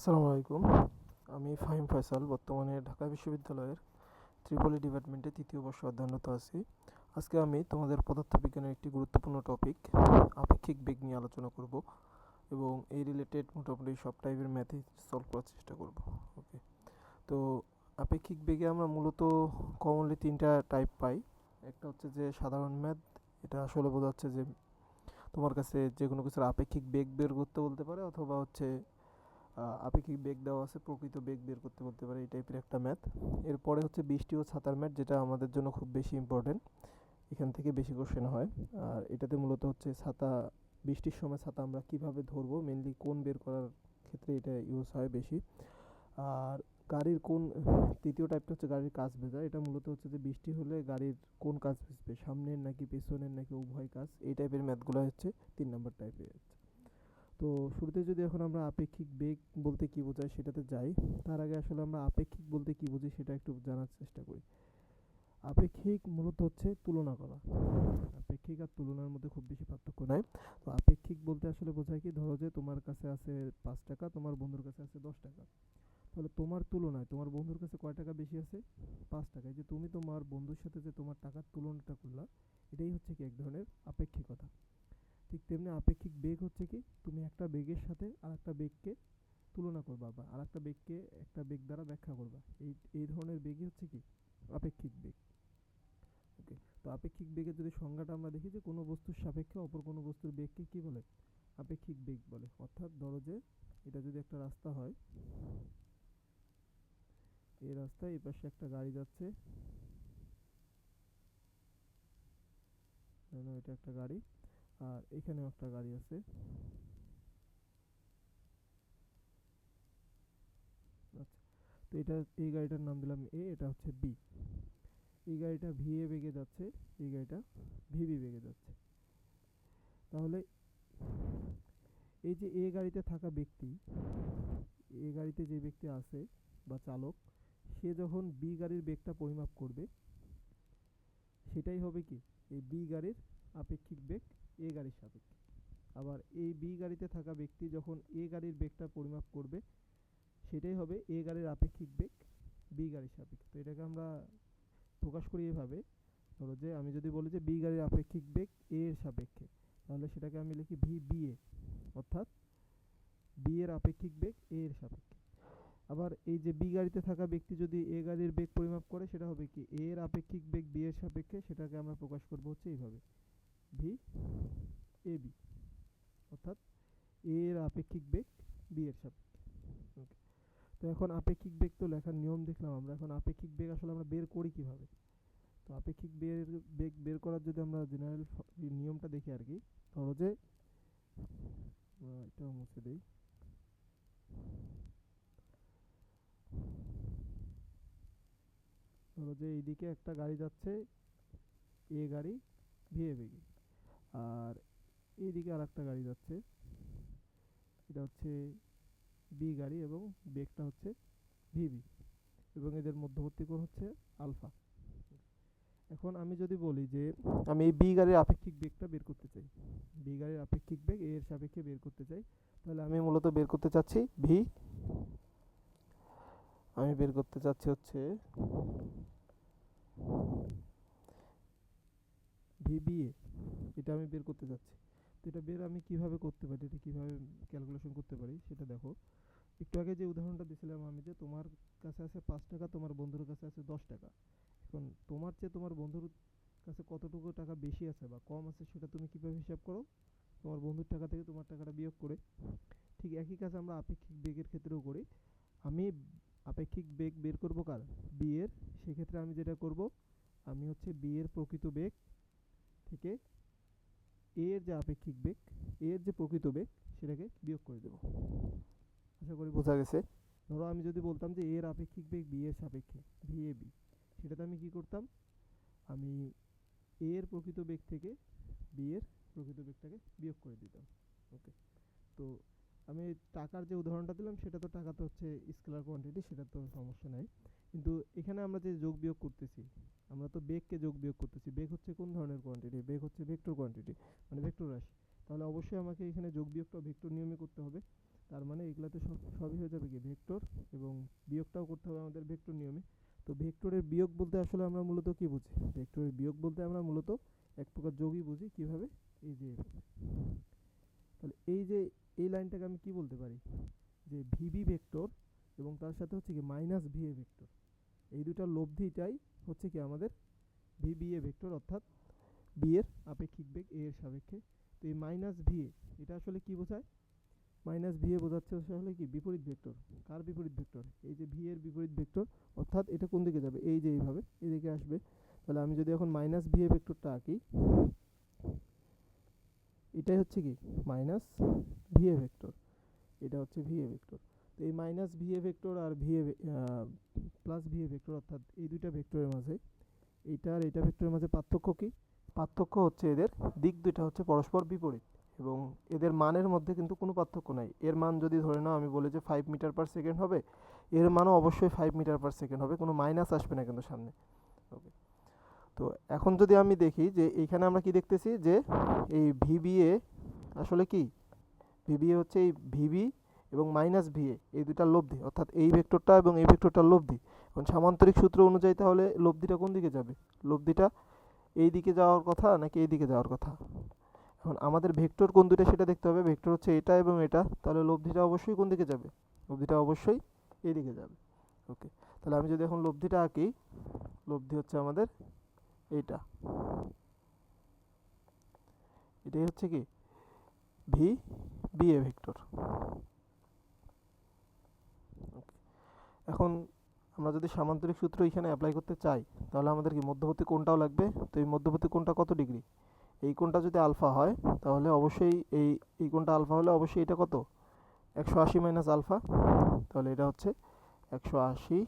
আসসালামু আলাইকুম। আমি ফাহিম ফয়সাল, বর্তমানে ঢাকা বিশ্ববিদ্যালয়ের ত্রিপলি ডিপার্টমেন্টে তৃতীয় বর্ষ অধ্যয়নরত আছি। আজকে আমি তোমাদের পদার্থবিজ্ঞানের একটি গুরুত্বপূর্ণ টপিক আপেক্ষিক বেগ নিয়ে আলোচনা করব এবং এই রিলেটেড মোটামুটি সব টাইপের ম্যাথই সলভ করার চেষ্টা করব। ওকে, তো আপেক্ষিক বেগে আমরা মূলত কমনলি তিনটা টাইপ পাই। একটা হচ্ছে যে সাধারণ ম্যাথ, এটা আসলে বোঝাচ্ছে যে তোমার কাছে যে কোনো কিছুর আপেক্ষিক বেগ বের করতে বলতে পারে, অথবা হচ্ছে আপেক্ষিক বেগ দেওয়া আছে, প্রকৃত বেগ বের করতে বলতে পারে, এই টাইপের একটা ম্যাথ। এরপরে হচ্ছে বৃষ্টি ও ছাতার ম্যাথ, যেটা আমাদের জন্য খুব বেশি ইম্পর্টেন্ট, এখান থেকে বেশি কোশ্চেন হয়। আর এটাতে মূলত হচ্ছে ছাতা, বৃষ্টির সময় ছাতা আমরা কিভাবে ধরবো, মেনলি কোন বের করার ক্ষেত্রে এটা ইউজ হয় বেশি। আর গাড়ির কোন, তৃতীয় টাইপটা হচ্ছে গাড়ির কাচ ভেজা। এটা মূলত হচ্ছে যে বৃষ্টি হলে গাড়ির কোন কাচ ভিজবে, সামনের নাকি পেছনের নাকি উভয় কাচ, এই টাইপের ম্যাথগুলো হচ্ছে 3 নম্বর টাইপের। তো শুরুতে যদি এখন আমরা আপেক্ষিক বেগ বলতে কি বোঝায় সেটাতে যাই, তার আগে আসলে আমরা আপেক্ষিক বলতে কি বুঝি সেটা একটু জানার চেষ্টা করি। আপেক্ষিক মূলত হচ্ছে তুলনা করা। আপেক্ষিক আর তুলনার মধ্যে খুব বেশি পার্থক্য নাই। তো আপেক্ষিক বলতে আসলে বোঝায় কি, ধরো যে তোমার কাছে আছে 5 টাকা, তোমার বন্ধুর কাছে আছে 10 টাকা। তাহলে তোমার তুলনায় তোমার বন্ধুর কাছে কয় টাকা বেশি আছে? 5 টাকা। এই যে তুমি তোমার বন্ধুর সাথে যে তোমার টাকার তুলনাটা করলা, এটাই হচ্ছে কি এক ধরনের আপেক্ষিকতা। ঠিক তেমনি আপেক্ষিক বেগ হচ্ছে কি, তুমি একটা বেগের সাথে আরেকটা বেগকে তুলনা করবা বা আরেকটা বেগকে একটা বেগ দ্বারা ব্যাখ্যা করবা। এই এই ধরনের বেগই হচ্ছে কি আপেক্ষিক বেগ। ওকে, তো আপেক্ষিক বেগের যদি সংজ্ঞাটা আমরা দেখি, যে কোনো বস্তুর সাপেক্ষে অপর কোনো বস্তুর বেগকে কি বলে? আপেক্ষিক বেগ বলে। অর্থাৎ ধরো যে এটা যদি একটা রাস্তা হয়, এই রাস্তায় এই পাশে একটা গাড়ি যাচ্ছে, এটা একটা গাড়ি, আর এখানেও একটা গাড়ি আছে। আচ্ছা, তো এটা, এই গাড়িটার নাম দিলাম এ, এটা হচ্ছে বি। এই গাড়িটা ভি এ বেগে যাচ্ছে, এই গাড়িটা ভিবি বেগে যাচ্ছে। তাহলে এই যে এ গাড়িতে থাকা ব্যক্তি, এ গাড়িতে যে ব্যক্তি আছে বা চালক, সে যখন বি গাড়ির বেগটা পরিমাপ করবে, সেটাই হবে কি এই বি গাড়ির আপেক্ষিক বেগ এ গাড়ির সাপেক্ষে। আবার এই বি গাড়িতে থাকা ব্যক্তি যখন এ গাড়ির বেগটা পরিমাপ করবে, সেটাই হবে এ গাড়ির আপেক্ষিক বেগ বি গাড়ির সাপেক্ষে। তো এটাকে আমরা প্রকাশ করি এভাবে, ধরো যে আমি যদি বলি যে বি গাড়ির আপেক্ষিক বেগ এ এর সাপেক্ষে, তাহলে সেটাকে আমি লিখি ভি বি এ, অর্থাৎ বি এর আপেক্ষিক বেগ এ এর সাপেক্ষে। আবার এই যে বি গাড়িতে থাকা ব্যক্তি যদি এ গাড়ির বেগ পরিমাপ করে, সেটা হবে কি এ এর আপেক্ষিক বেগ বি এর সাপেক্ষে, সেটাকে আমরা প্রকাশ করব হচ্ছে এইভাবে, ভি এ বি, অর্থাৎ এ এর আপেক্ষিক বেগ বি এর সাপেক্ষে। ওকে, তো এখন আপেক্ষিক বেগ তো লেখার নিয়ম দেখলাম আমরা, এখন আপেক্ষিক বেগ আসলে আমরা বের করি কিভাবে? তো আপেক্ষিক বেগ বের করার যদি আমরা জেনারেল নিয়মটা দেখি আর কি, ধরো যে এটাও মুছে দেই। ধরো যে এইদিকে একটা গাড়ি যাচ্ছে, এ গাড়ি ভি এ বেগে, আর এইদিকে আর একটা গাড়ি যাচ্ছে, এটা হচ্ছে বি গাড়ি এবং বেগটা হচ্ছে ভিবি, এবং এদের মধ্যবর্তী কোণ হচ্ছে আলফা। এখন আমি যদি বলি যে আমি এই বি গাড়ির আপেক্ষিক বেগটা বের করতে চাই, বি গাড়ির আপেক্ষিক বেগ এ এর সাপেক্ষে বের করতে চাই, তাহলে আমি মূলত বের করতে চাচ্ছি ভি, আমি বের করতে চাচ্ছি হচ্ছে ভিবিএ, এটা আমি বের করতে চাচ্ছি। তো এটা বের আমি কিভাবে করতে পারি, এটা কিভাবে ক্যালকুলেশন করতে পারি সেটা দেখো। একটু আগে যে উদাহরণটা দিছিলাম আমি, যে তোমার কাছে আছে 5 টাকা, তোমার বন্ধুর কাছে আছে 10 টাকা। এখন তোমার চেয়ে তোমার বন্ধুর কাছে কতটুকু টাকা বেশি আছে বা কম আছে, সেটা তুমি কিভাবে হিসাব করো? তোমার বন্ধুর টাকা থেকে তোমার টাকাটা বিয়োগ করে। ঠিক একই কাজ আমরা আপেক্ষিক বেগের ক্ষেত্রেও করি। আমি আপেক্ষিক বেগ বের করব কার? বি এর। সেক্ষেত্রে আমি যেটা করব, আমি হচ্ছে বি এর প্রকৃত বেগ থেকে এ এর যে আপেক্ষিক বেগ, এ এর যে প্রকৃত বেগ, সেটাকে বিয়োগ করে দেব। আশা করি বোঝা গেছে। ধরো আমি যদি বলতাম যে এর আপেক্ষিক বেগ বি এর সাপেক্ষে ভি এ বি, সেটাতে আমি কি করতাম, আমি এ এর প্রকৃত বেগ থেকে বি এর প্রকৃত বেগটাকে বিয়োগ করে দিতাম। ওকে, তো আমি টাকার যে উদাহরণটা দিলাম, সেটা তো টাকা তো হচ্ছে স্কেলার কোয়ান্টিটি, সেটা তো সমস্যা নাই। কিন্তু এখানে আমরা যে যোগ বিয়োগ করতেছি, আমরা তো বেগকে যোগ বিয়োগ করতেছি। বেগ হচ্ছে কোন ধরনের কোয়ান্টিটি? বেগ হচ্ছে ভেক্টর কোয়ান্টিটি, মানে ভেক্টর রাশি। তাহলে অবশ্যই আমাকে এখানে যোগ বিয়োগটা ভেক্টর নিয়মে করতে হবে। তার মানে এগুলাতে সবই হয়ে যাবে কি ভেক্টর, এবং বিয়োগটাও করতে হবে আমাদের ভেক্টর নিয়মে। তো ভেক্টরের বিয়োগ বলতে আসলে আমরা মূলত কি বুঝি? ভেক্টরের বিয়োগ বলতে আমরা মূলত এক প্রকার যোগই বুঝি। কিভাবে? এই যে তাহলে এই লাইনটাকে আমি কি বলতে পারি, যে ভিবি ভেক্টর এবং তার সাথে হচ্ছে কি মাইনাস ভিএ ভেক্টর, এই দুটার লব্ধিটাই হচ্ছে কি আমাদের ভিবিএ ভেক্টর, অর্থাৎ বি এর আপেক্ষিক বেগ এ এর সাপেক্ষে। তো এই মাইনাস ভিএ এটা আসলে কি বোঝায়? মাইনাস ভিএ বোঝাচ্ছে আসলে কি বিপরীত ভেক্টর। কার বিপরীত ভেক্টর? এই যে ভি এর বিপরীত ভেক্টর, অর্থাৎ এটা কোন দিকে যাবে? এই যে এইভাবে এদিকে আসবে। তাহলে আমি যদি এখন মাইনাস ভিএ ভেক্টরটা আঁকি, এটাই হচ্ছে কি মাইনাস ভিএ ভেক্টর, এটা হচ্ছে ভিএ ভেক্টর। তো এই মাইনাস ভিএ ভেক্টর আর প্লাস ভিএ ভেক্টর, অর্থাৎ এই দুইটা ভেক্টরের মাঝে এইটা আর এইটা ভেক্টরের মাঝে পার্থক্য কি? পার্থক্য হচ্ছে এদের দিক দুইটা হচ্ছে পরস্পর বিপরীত, এবং এদের মানের মধ্যে কিন্তু কোনো পার্থক্য নাই। এর মান যদি ধরে নাও আমি বলি যে 5 মিটার পার সেকেন্ড হবে, এর মানও অবশ্যই 5 মিটার পার সেকেন্ড হবে, কোনো মাইনাস আসবে না কিন্তু সামনে। ওকে, তো এখন যদি আমি দেখি যে এইখানে আমরা কি দেখতেছি, যে এই ভিবিএ আসলে কি, ভিবিএ হচ্ছে এই ভিবি এবং মাইনাস ভিএ এই দুটার লব্ধি, অর্থাৎ এই ভেক্টরটা এবং এই ভেক্টরটার লব্ধি। এখন সামান্তরিক সূত্র অনুযায়ী তাহলে লব্ধিটা কোন দিকে যাবে? লব্ধিটা এই দিকে যাওয়ার কথা নাকি এই দিকে যাওয়ার কথা? এখন আমাদের ভেক্টর কোন দুটো সেটা দেখতে হবে। ভেক্টর হচ্ছে এটা এবং এটা, তাহলে লব্ধিটা অবশ্যই কোন দিকে যাবে? লব্ধিটা অবশ্যই এই দিকে যাবে। ওকে, তাহলে আমি যদি এখন লব্ধিটা আঁকি, লব্ধি হচ্ছে আমাদের এইটা, এটাই হচ্ছে কি ভি বি এ ভেক্টর। এখন আমরা যদি সামান্তরিক সূত্র এখানে অ্যাপ্লাই করতে চাই, তাহলে আমাদের কি মধ্যবর্তী কোণটাও লাগবে। তো এই মধ্যবর্তী কোণটা কত ডিগ্রি? এই কোণটা যদি আলফা হয়, তাহলে অবশ্যই এই কোণটা আলফা হলে অবশ্যই এটা কত? 180 মাইনাস আলফা। তাহলে এটা হচ্ছে 180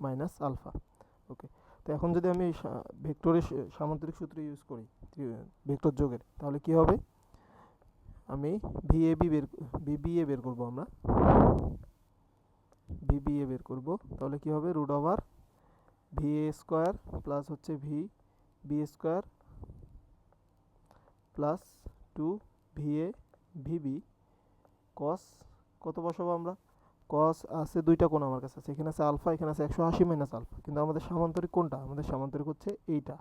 মাইনাস আলফা। ওকে, তো এখন যদি আমি ভেক্টরের সামান্তরিক সূত্র ইউজ করি ভেক্টর যোগের, তাহলে কি হবে? আমি ভিবিএ বের করব, আমরা ভিবিএ বের করব। তাহলে কি হবে? Root over VA square plus হচ্ছে B square plus 2 VA VB cos, কত বসাবো আমরা? কস আছে দুইটা কোণ আমার কাছে আছে, এখানে আছে আলফা, এখানে আছে 180 মাইনাস আলফা, কিন্তু আমাদের সামান্তরিক কোনটা? আমাদের সামান্তরিক হচ্ছে এইটা,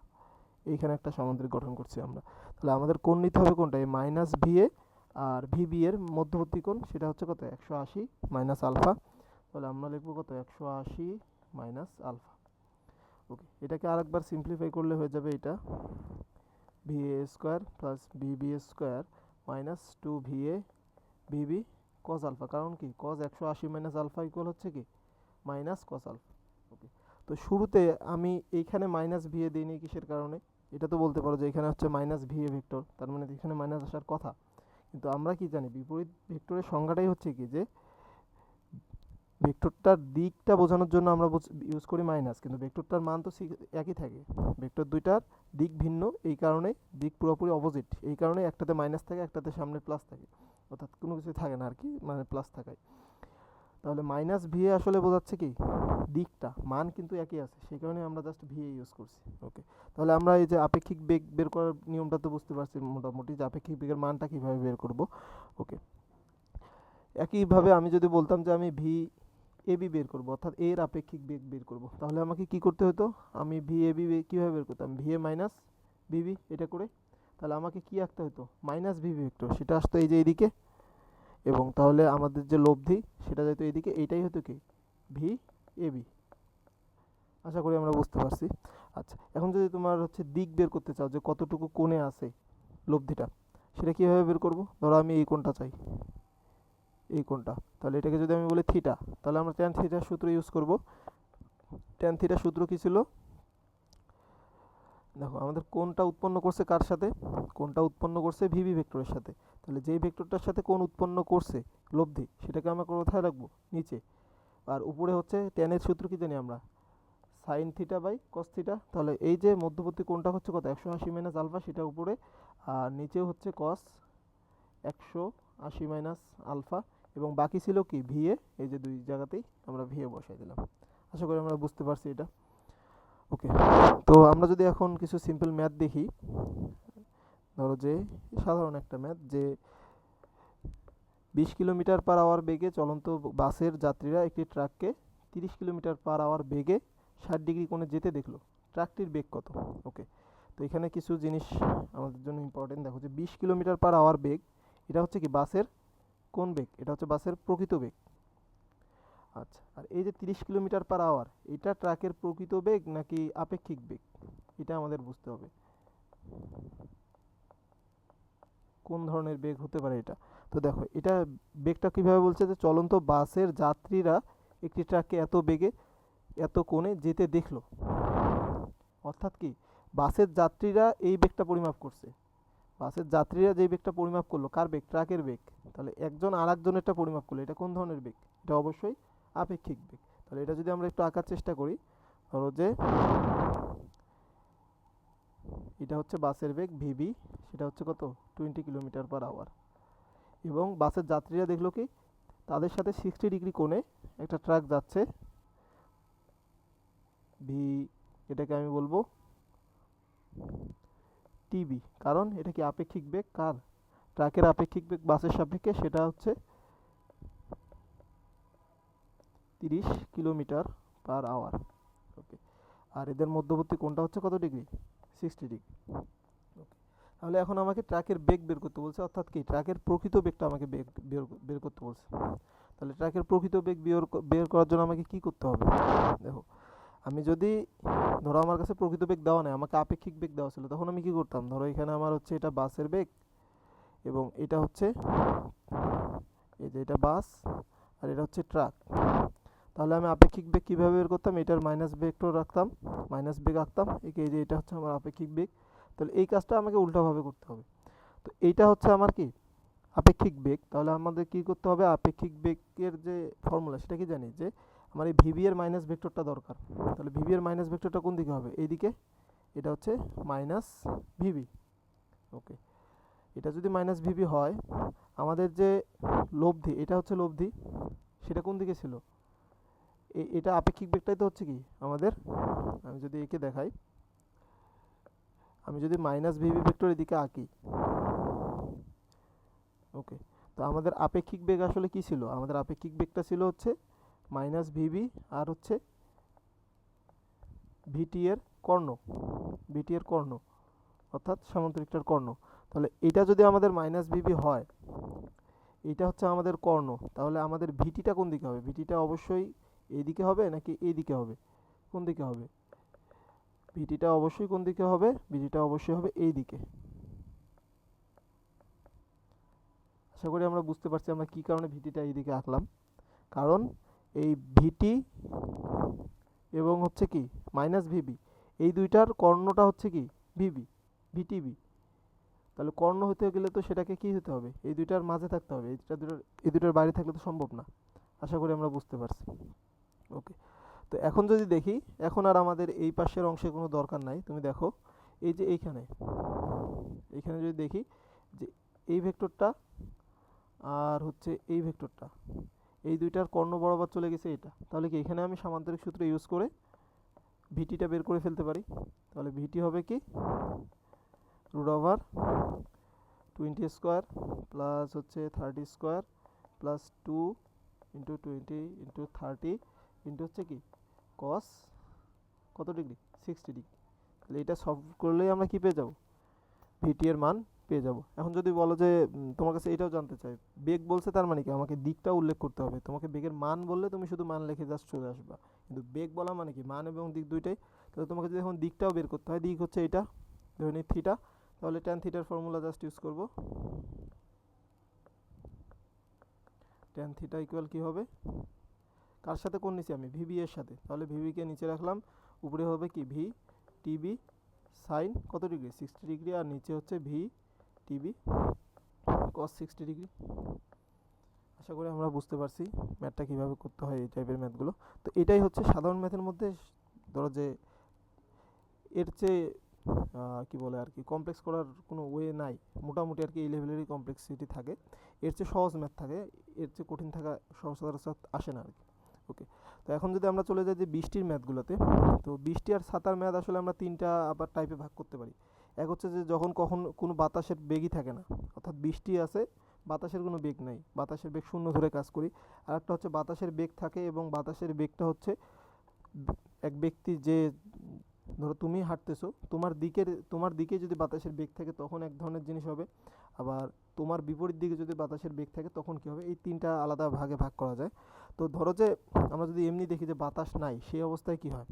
এইখানে একটা সামান্তরিক গঠন করছি আমরা। তাহলে আমাদের কোণ নিতে হবে কোনটা? এই মাইনাস ভিএ আর ভিবি এর মধ্যবর্তী কোণ, সেটা হচ্ছে কত? 180 মাইনাস আলফা। তাহলে আমরা লিখবো কত? 180 মাইনাস আলফা। ওকে, এটাকে আরেকবার সিম্পলিফাই করলে হয়ে যাবে এটা VA square plus VB square minus 2 VA VB cos alpha. কারণ কি কস 180 মাইনাস আলফা ইকুয়াল হচ্ছে কি মাইনাস কস আলফা। ওকে, তো শুরুতে আমি এইখানে মাইনাস ভিএ দিইনি কিসের কারণে? এটা তো বলতে পারো যে এখানে হচ্ছে মাইনাস ভিএ ভেক্টর, তার মানে এখানে মাইনাস আসার কথা। কিন্তু আমরা কি জানি বিপরীত ভেক্টরের সংজ্ঞাটাই হচ্ছে কি, যে ভেক্টরটার দিকটা বোঝানোর জন্য আমরা ইউজ করি মাইনাস, কিন্তু ভেক্টরটার মান তো একই থাকে। ভেক্টর দুইটার দিক ভিন্ন, এই কারণে দিক পুরোপুরি অপোজিট, এই কারণে একটাতে মাইনাস থাকে, একটাতে সামনে প্লাস থাকে, অর্থাৎ কোনো কিছু থাকে না আর কি, মানে প্লাস থাকায়। তাহলে মাইনাস ভিএ আসলে বোঝাচ্ছে কি দিকটা, মান কিন্তু একই আছে, সেই কারণে আমরা জাস্ট ভিএ ইউজ করছি। ওকে, তাহলে আমরা এই যে আপেক্ষিক বেগ বের করার নিয়মটা তো বুঝতে পারছি মোটামুটি, যে আপেক্ষিক বেগের মানটা কীভাবে বের করব। ওকে, একইভাবে আমি যদি বলতাম যে আমি ভি এবি বের করব, অর্থাৎ এর আপেক্ষিক বেগ বের করব, তাহলে আমাকে কি করতে হতো? আমি ভি এবি কীভাবে বের করতাম? ভিএ মাইনাস ভিবি এটা করে, তাহলে আমাকে কি আঁকতে হতো? মাইনাস ভিবি ভেক্টর, সেটা আসতো এই যে এইদিকে, এবং তাহলে আমাদের যে লব্ধি সেটা যেত এইদিকে, এইটাই হতো কি ভি এবি। আশা করি আমরা বুঝতে পারছি। আচ্ছা, এখন যদি তোমার হচ্ছে দিক বের করতে চাও, যে কতটুকু কোণে আছে লব্ধিটা, সেটা কীভাবে বের করব? ধরো আমি এই কোণটা চাই, এই কোণটা, তাহলে এটাকে যদি আমি বলি থিটা, তাহলে আমরা ট্যান থিটার সূত্র ইউজ করব। ট্যান থিটার সূত্র কী ছিল? দেখো আমাদের কোণটা উৎপন্ন করছে কার সাথে? কোণটা উৎপন্ন করছে ভিবি ভেক্টরের সাথে। তাহলে যেই ভেক্টরটার সাথে কোণ উৎপন্ন করছে লব্ধি, সেটাকে আমরা কোথায় রাখবো? নিচে। আর উপরে হচ্ছে ট্যানের সূত্র কি জানি আমরা? Sine theta by cos theta. তাহলে এই যে মধ্যবর্তী কোণটা হচ্ছে কত? 180 মাইনাস আলফা, সেটা উপরে, আর নিচেও হচ্ছে কস 180 মাইনাস আলফা, এবং বাকি ছিল কি ভিএ, এই যে দুই জায়গাতেই আমরা ভিএ বসাই দিলাম। আশা করি আমরা বুঝতে পারছি এটা। ওকে, তো আমরা যদি এখন কিছু সিম্পল ম্যাথ দেখি, ধরো যে সাধারণ একটা ম্যাথ যে 20 কিলোমিটার পার আওয়ার বেগে চলন্ত বাসের যাত্রীরা একটি ট্রাককে 30 কিলোমিটার পার আওয়ার বেগে 60 ডিগ্রি কোণে যেতে দেখলো, ট্রাকটির বেগ কত? ওকে, তো এখানে কিছু জিনিস আমাদের জন্য ইম্পর্টেন্ট। দেখো যে 20 কিলোমিটার পার আওয়ার বেগ, এটা হচ্ছে কি বাসের কোন বেগ? এটা হচ্ছে বাসের প্রকৃত বেগ। আচ্ছা, আর এই যে 30 কিলোমিটার পার আওয়ার, এটা ট্রাকের প্রকৃত বেগ নাকি আপেক্ষিক বেগ? এটা আমাদের বুঝতে হবে কোন ধরনের বেগ হতে পারে এটা। তো দেখো এটা বেগটা কিভাবে বলছে যে চলন্ত বাসের যাত্রীরা একটি ট্রাককে এত বেগে এত কোণে যেতে দেখলো, অর্থাৎ কি বাসের যাত্রীরা এই বেগটা পরিমাপ করছে। বাসের যাত্রীরা যে বেগটা পরিমাপ করলো, কার বেগ? ট্রাকের বেগ। তাহলে একজন আর একজনেরটা পরিমাপ করলো, এটা কোন ধরনের বেগ? এটা অবশ্যই আপেক্ষিক বেগ। তাহলে এটা যদি আমরা একটু আঁকার চেষ্টা করি, ধরো যে এটা হচ্ছে বাসের বেগ ভিবি, সেটা হচ্ছে কত? 20 কিলোমিটার পার আওয়ার। এবং বাসের যাত্রীরা দেখলো কি তাদের সাথে 60 ডিগ্রি কোণে একটা ট্রাক যাচ্ছে ভি, এটাকে আমি বলবো টিবি, কারণ এটা কি আপেক্ষিক বেগ কার? ট্রাকের আপেক্ষিক বেগ বাসের সাপেক্ষে সেটা হচ্ছে 30 কিলোমিটার পার আওয়ার। ওকে, আর এদের মধ্যবর্তী কোণটা হচ্ছে কত ডিগ্রি? 60 ডিগ্রি। ওকে, তাহলে এখন আমাকে ট্রাকের বেগ বের করতে বলছে, অর্থাৎ কি ট্রাকের প্রকৃত বেগটা আমাকে বের করতে বলছে। তাহলে ট্রাকের প্রকৃত বেগ বের করার জন্য আমাকে কি করতে হবে? দেখো, আমি যদি ধরো আমার কাছে প্রকৃত বেগ দেওয়া নেই, আমাকে আপেক্ষিক বেগ দেওয়া ছিল, তখন আমি কি করতাম? ধরো এখানে আমার হচ্ছে এটা বাসের বেগ এবং এটা হচ্ছে এই যে এটা বাস আর এটা হচ্ছে ট্রাক। তাহলে আমি আপেক্ষিক বেগ কীভাবে বের করতাম? এটার মাইনাস বেগটা রাখতাম, মাইনাস বেগ আঁকতাম, এই যে এটা হচ্ছে আমার আপেক্ষিক বেগ। তাহলে এই কাজটা আমাকে উল্টাভাবে করতে হবে। তো এইটা হচ্ছে আমার কি আপেক্ষিক বেগ। তাহলে আমাদের কি করতে হবে? আপেক্ষিক বেগের যে ফর্মুলা সেটা কি জানি, যে আমার এই ভিবি এর মাইনাস ভেক্টরটা দরকার। তাহলে ভিবি এর মাইনাস ভেক্টরটা কোন দিকে হবে? এইদিকে, এটা হচ্ছে মাইনাস ভিবি। ওকে, এটা যদি মাইনাস ভিবি হয়, আমাদের যে লব্ধি, এটা হচ্ছে লব্ধি, সেটা কোন দিকে ছিল? এটা আপেক্ষিক বেগটাই তো হচ্ছে কি আমাদের, আমি যদি একে দেখাই, আমি যদি মাইনাস ভিবি ভেক্টর এদিকে আঁকি, ওকে, তো আমাদের আপেক্ষিক বেগ আসলে কি ছিল? আমাদের আপেক্ষিক বেগটা ছিল হচ্ছে মাইনাস ভিবি আর হচ্ছে ভিটি এর কর্ণ, ভিটি এর কর্ণ অর্থাৎ সামান্তরিকটার কর্ণ। তাহলে এটা যদি আমাদের মাইনাস ভিবি হয়, এটা হচ্ছে আমাদের কর্ণ, তাহলে আমাদের ভিটিটা কোন দিকে হবে? ভিটিটা অবশ্যই এইদিকে হবে নাকি এইদিকে হবে? কোন দিকে হবে? ভিটিটা অবশ্যই কোন দিকে হবে? ভিটিটা অবশ্যই হবে এই দিকে। আশা করি আমরা বুঝতে পারছি আমরা কি কারণে ভিটিটা এইদিকে আঁকলাম। কারণ এই ভিটি এবং হচ্ছে কি মাইনাস ভিবি, এই দুইটার কর্ণটা হচ্ছে কি ভিবি, ভিটিবি। তাহলে কর্ণ হতে গেলে তো সেটাকে কি হতে হবে? এই দুইটার মাঝে থাকতে হবে, এই দুইটার বাইরে থাকলে তো সম্ভব না। আশা করি আমরা বুঝতে পারছি। ওকে, তো এখন যদি দেখি, এখন আর আমাদের এই পাশের অংশে কোনো দরকার নাই। তুমি দেখো এই যে এইখানে, এইখানে যদি দেখি যে এই ভেক্টরটা আর হচ্ছে এই ভেক্টরটা, এই দুইটার কর্ণ বরাবর চলে গেছে এটা। তাহলে কি এখানে আমি সামান্তরিক সূত্র ইউজ করে ভিটিটা বের করে ফেলতে পারি। তাহলে ভিটি হবে কি রুট ওভার 20 স্কোয়ার প্লাস হচ্ছে 30 square plus 2 into 20 into 30 into হচ্ছে কি কস কত ডিগ্রি? 60 ডিগ্রি। তাহলে এটা সলভ করলেই আমরা কি পেয়ে যাব? ভিটি এর মান পেয়ে যাব। এখন যদি বলো যে তোমার কাছে এটাও জানতে চাই, বেগ বলছে তার মানে কি আমাকে দিকটা উল্লেখ করতে হবে। তোমাকে বেগের মান বললে তুমি শুধু মান লিখে জাস্ট চলে আসবা, কিন্তু বেগ বলা মানে কি মান এবং দিক দুইটাই। তাহলে তোমাকে যদি এখন দিকটাও বের করতে হয়, দিক হচ্ছে এটা, ধরে নিই থিটা, তাহলে ট্যান থিটার ফর্মুলা জাস্ট ইউজ করব। ট্যান থিটা ইকুয়াল কি হবে? কার সাথে কোণ নিচে? আমি ভিবি এর সাথে। তাহলে ভিবিকে নিচে রাখলাম, উপরে হবে কি ভি টিবি সাইন কত ডিগ্রি? 60 ডিগ্রি, আর নিচে হচ্ছে ভি টিবি কস 60 ডিগ্রি। আশা করি আমরা বুঝতে পারছি ম্যাথটা কীভাবে করতে হয়, এই টাইপের ম্যাথগুলো। তো এটাই হচ্ছে সাধারণ ম্যাথের মধ্যে, ধরো যে এর চেয়ে কি বলে আর কি কমপ্লেক্স করার কোনো ওয়ে নাই, মোটামুটি আর কি এই লেভেলেরই কমপ্লেক্সিটি থাকে। এর চেয়ে সহজ ম্যাথ থাকে, এর চেয়ে কঠিন থাকা সচরাচর আসে না আর কি। ওকে, তো এখন যদি আমরা চলে যাই যে বৃষ্টির ম্যাথগুলোতে, তো বৃষ্টি আর ছাতার ম্যাথ আসলে আমরা তিনটা আবার টাইপে ভাগ করতে পারি। এক হচ্ছে যে যখন কখন কোনো বাতাসের বেগই থাকে না, অর্থাৎ বৃষ্টি আছে, বাতাসের কোনো বেগ নাই, বাতাসের বেগ শূন্য ধরে কাজ করি। আর একটা হচ্ছে বাতাসের বেগ থাকে এবং বাতাসের বেগটা হচ্ছে এক ব্যক্তি যে, ধরো তুমি হাঁটতেছো, তোমার দিকে যদি বাতাসের বেগ থাকে তখন এক ধরনের জিনিস হবে, আবার তোমার বিপরীত দিকে যদি বাতাসের বেগ থাকে তখন কী হবে, এই তিনটা আলাদা ভাগে ভাগ করা যায়। তো ধরো যে আমরা যদি এমনি দেখি যে বাতাস নাই, সেই অবস্থায় কী হয়,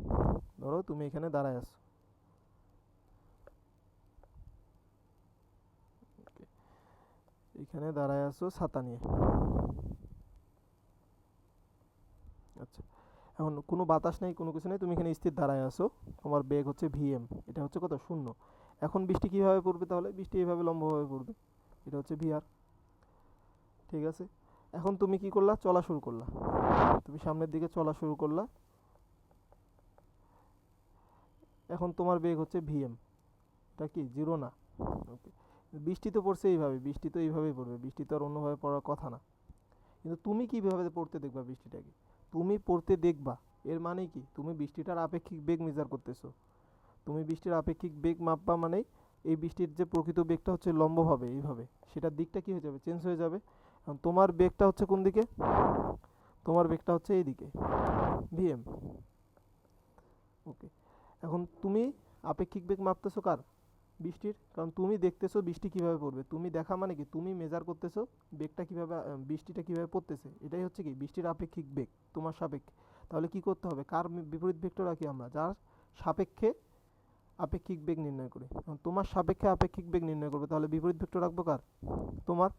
ধরো তুমি এখানে দাঁড়ায় আছো, এখানে দাঁড়ায় আছো ছাতা নিয়ে, আচ্ছা, এখন কোনো বাতাস নেই, কোনো কিছু নেই, তুমি এখানে স্থির দাঁড়ায় আছো, তোমার বেগ হচ্ছে ভিএম, এটা হচ্ছে কত, শূন্য। এখন বৃষ্টি কীভাবে পড়বে, তাহলে বৃষ্টি এইভাবে লম্বভাবে পড়বে, এটা হচ্ছে ভিআর, ঠিক আছে। এখন তুমি কি করলা, চলা শুরু করলা, তুমি সামনের দিকে চলা শুরু করলা, এখন তোমার বেগ হচ্ছে ভিএম, এটা কি জিরো না, ওকে। বৃষ্টি তো পড়ছে এইভাবে, বৃষ্টি তো এইভাবেই পড়বে, বৃষ্টি তো আর অন্যভাবে পড়ার কথা না। কিন্তু তুমি কীভাবে পড়তে দেখবা বৃষ্টিটাকে, তুমি পড়তে দেখবা, এর মানে কি, তুমি বৃষ্টিটার আপেক্ষিক বেগ মেজার করতেছো, তুমি বৃষ্টির আপেক্ষিক বেগ মাপবা মানে এই বৃষ্টির যে প্রকৃত বেগটা হচ্ছে লম্বভাবে এইভাবে, সেটার দিকটা কি হয়ে যাবে, চেঞ্জ হয়ে যাবে। এখন তোমার বেগটা হচ্ছে কোন দিকে, তোমার বেগটা হচ্ছে এই দিকে, ভিএম, ওকে। এখন তুমি আপেক্ষিক বেগ মাপতেছো কার, বৃষ্টির, কারণ তুমি দেখতেছো বৃষ্টি কিভাবে পড়বে, তুমি দেখা মানে কি, তুমি মেজার করতেছো বেগটা কিভাবে, বৃষ্টিটা কিভাবে পড়তেছে, এটাই হচ্ছে কি বৃষ্টির আপেক্ষিক বেগ তোমার সাপেক্ষে। তাহলে কি করতে হবে, কার বিপরীত বেগটা রাখি আমরা, যার সাপেক্ষে আপেক্ষিক বেগ নির্ণয় করি, তোমার সাপেক্ষে আপেক্ষিক বেগ নির্ণয় করবে, তাহলে বিপরীত বেগটা রাখবো কার, তোমার,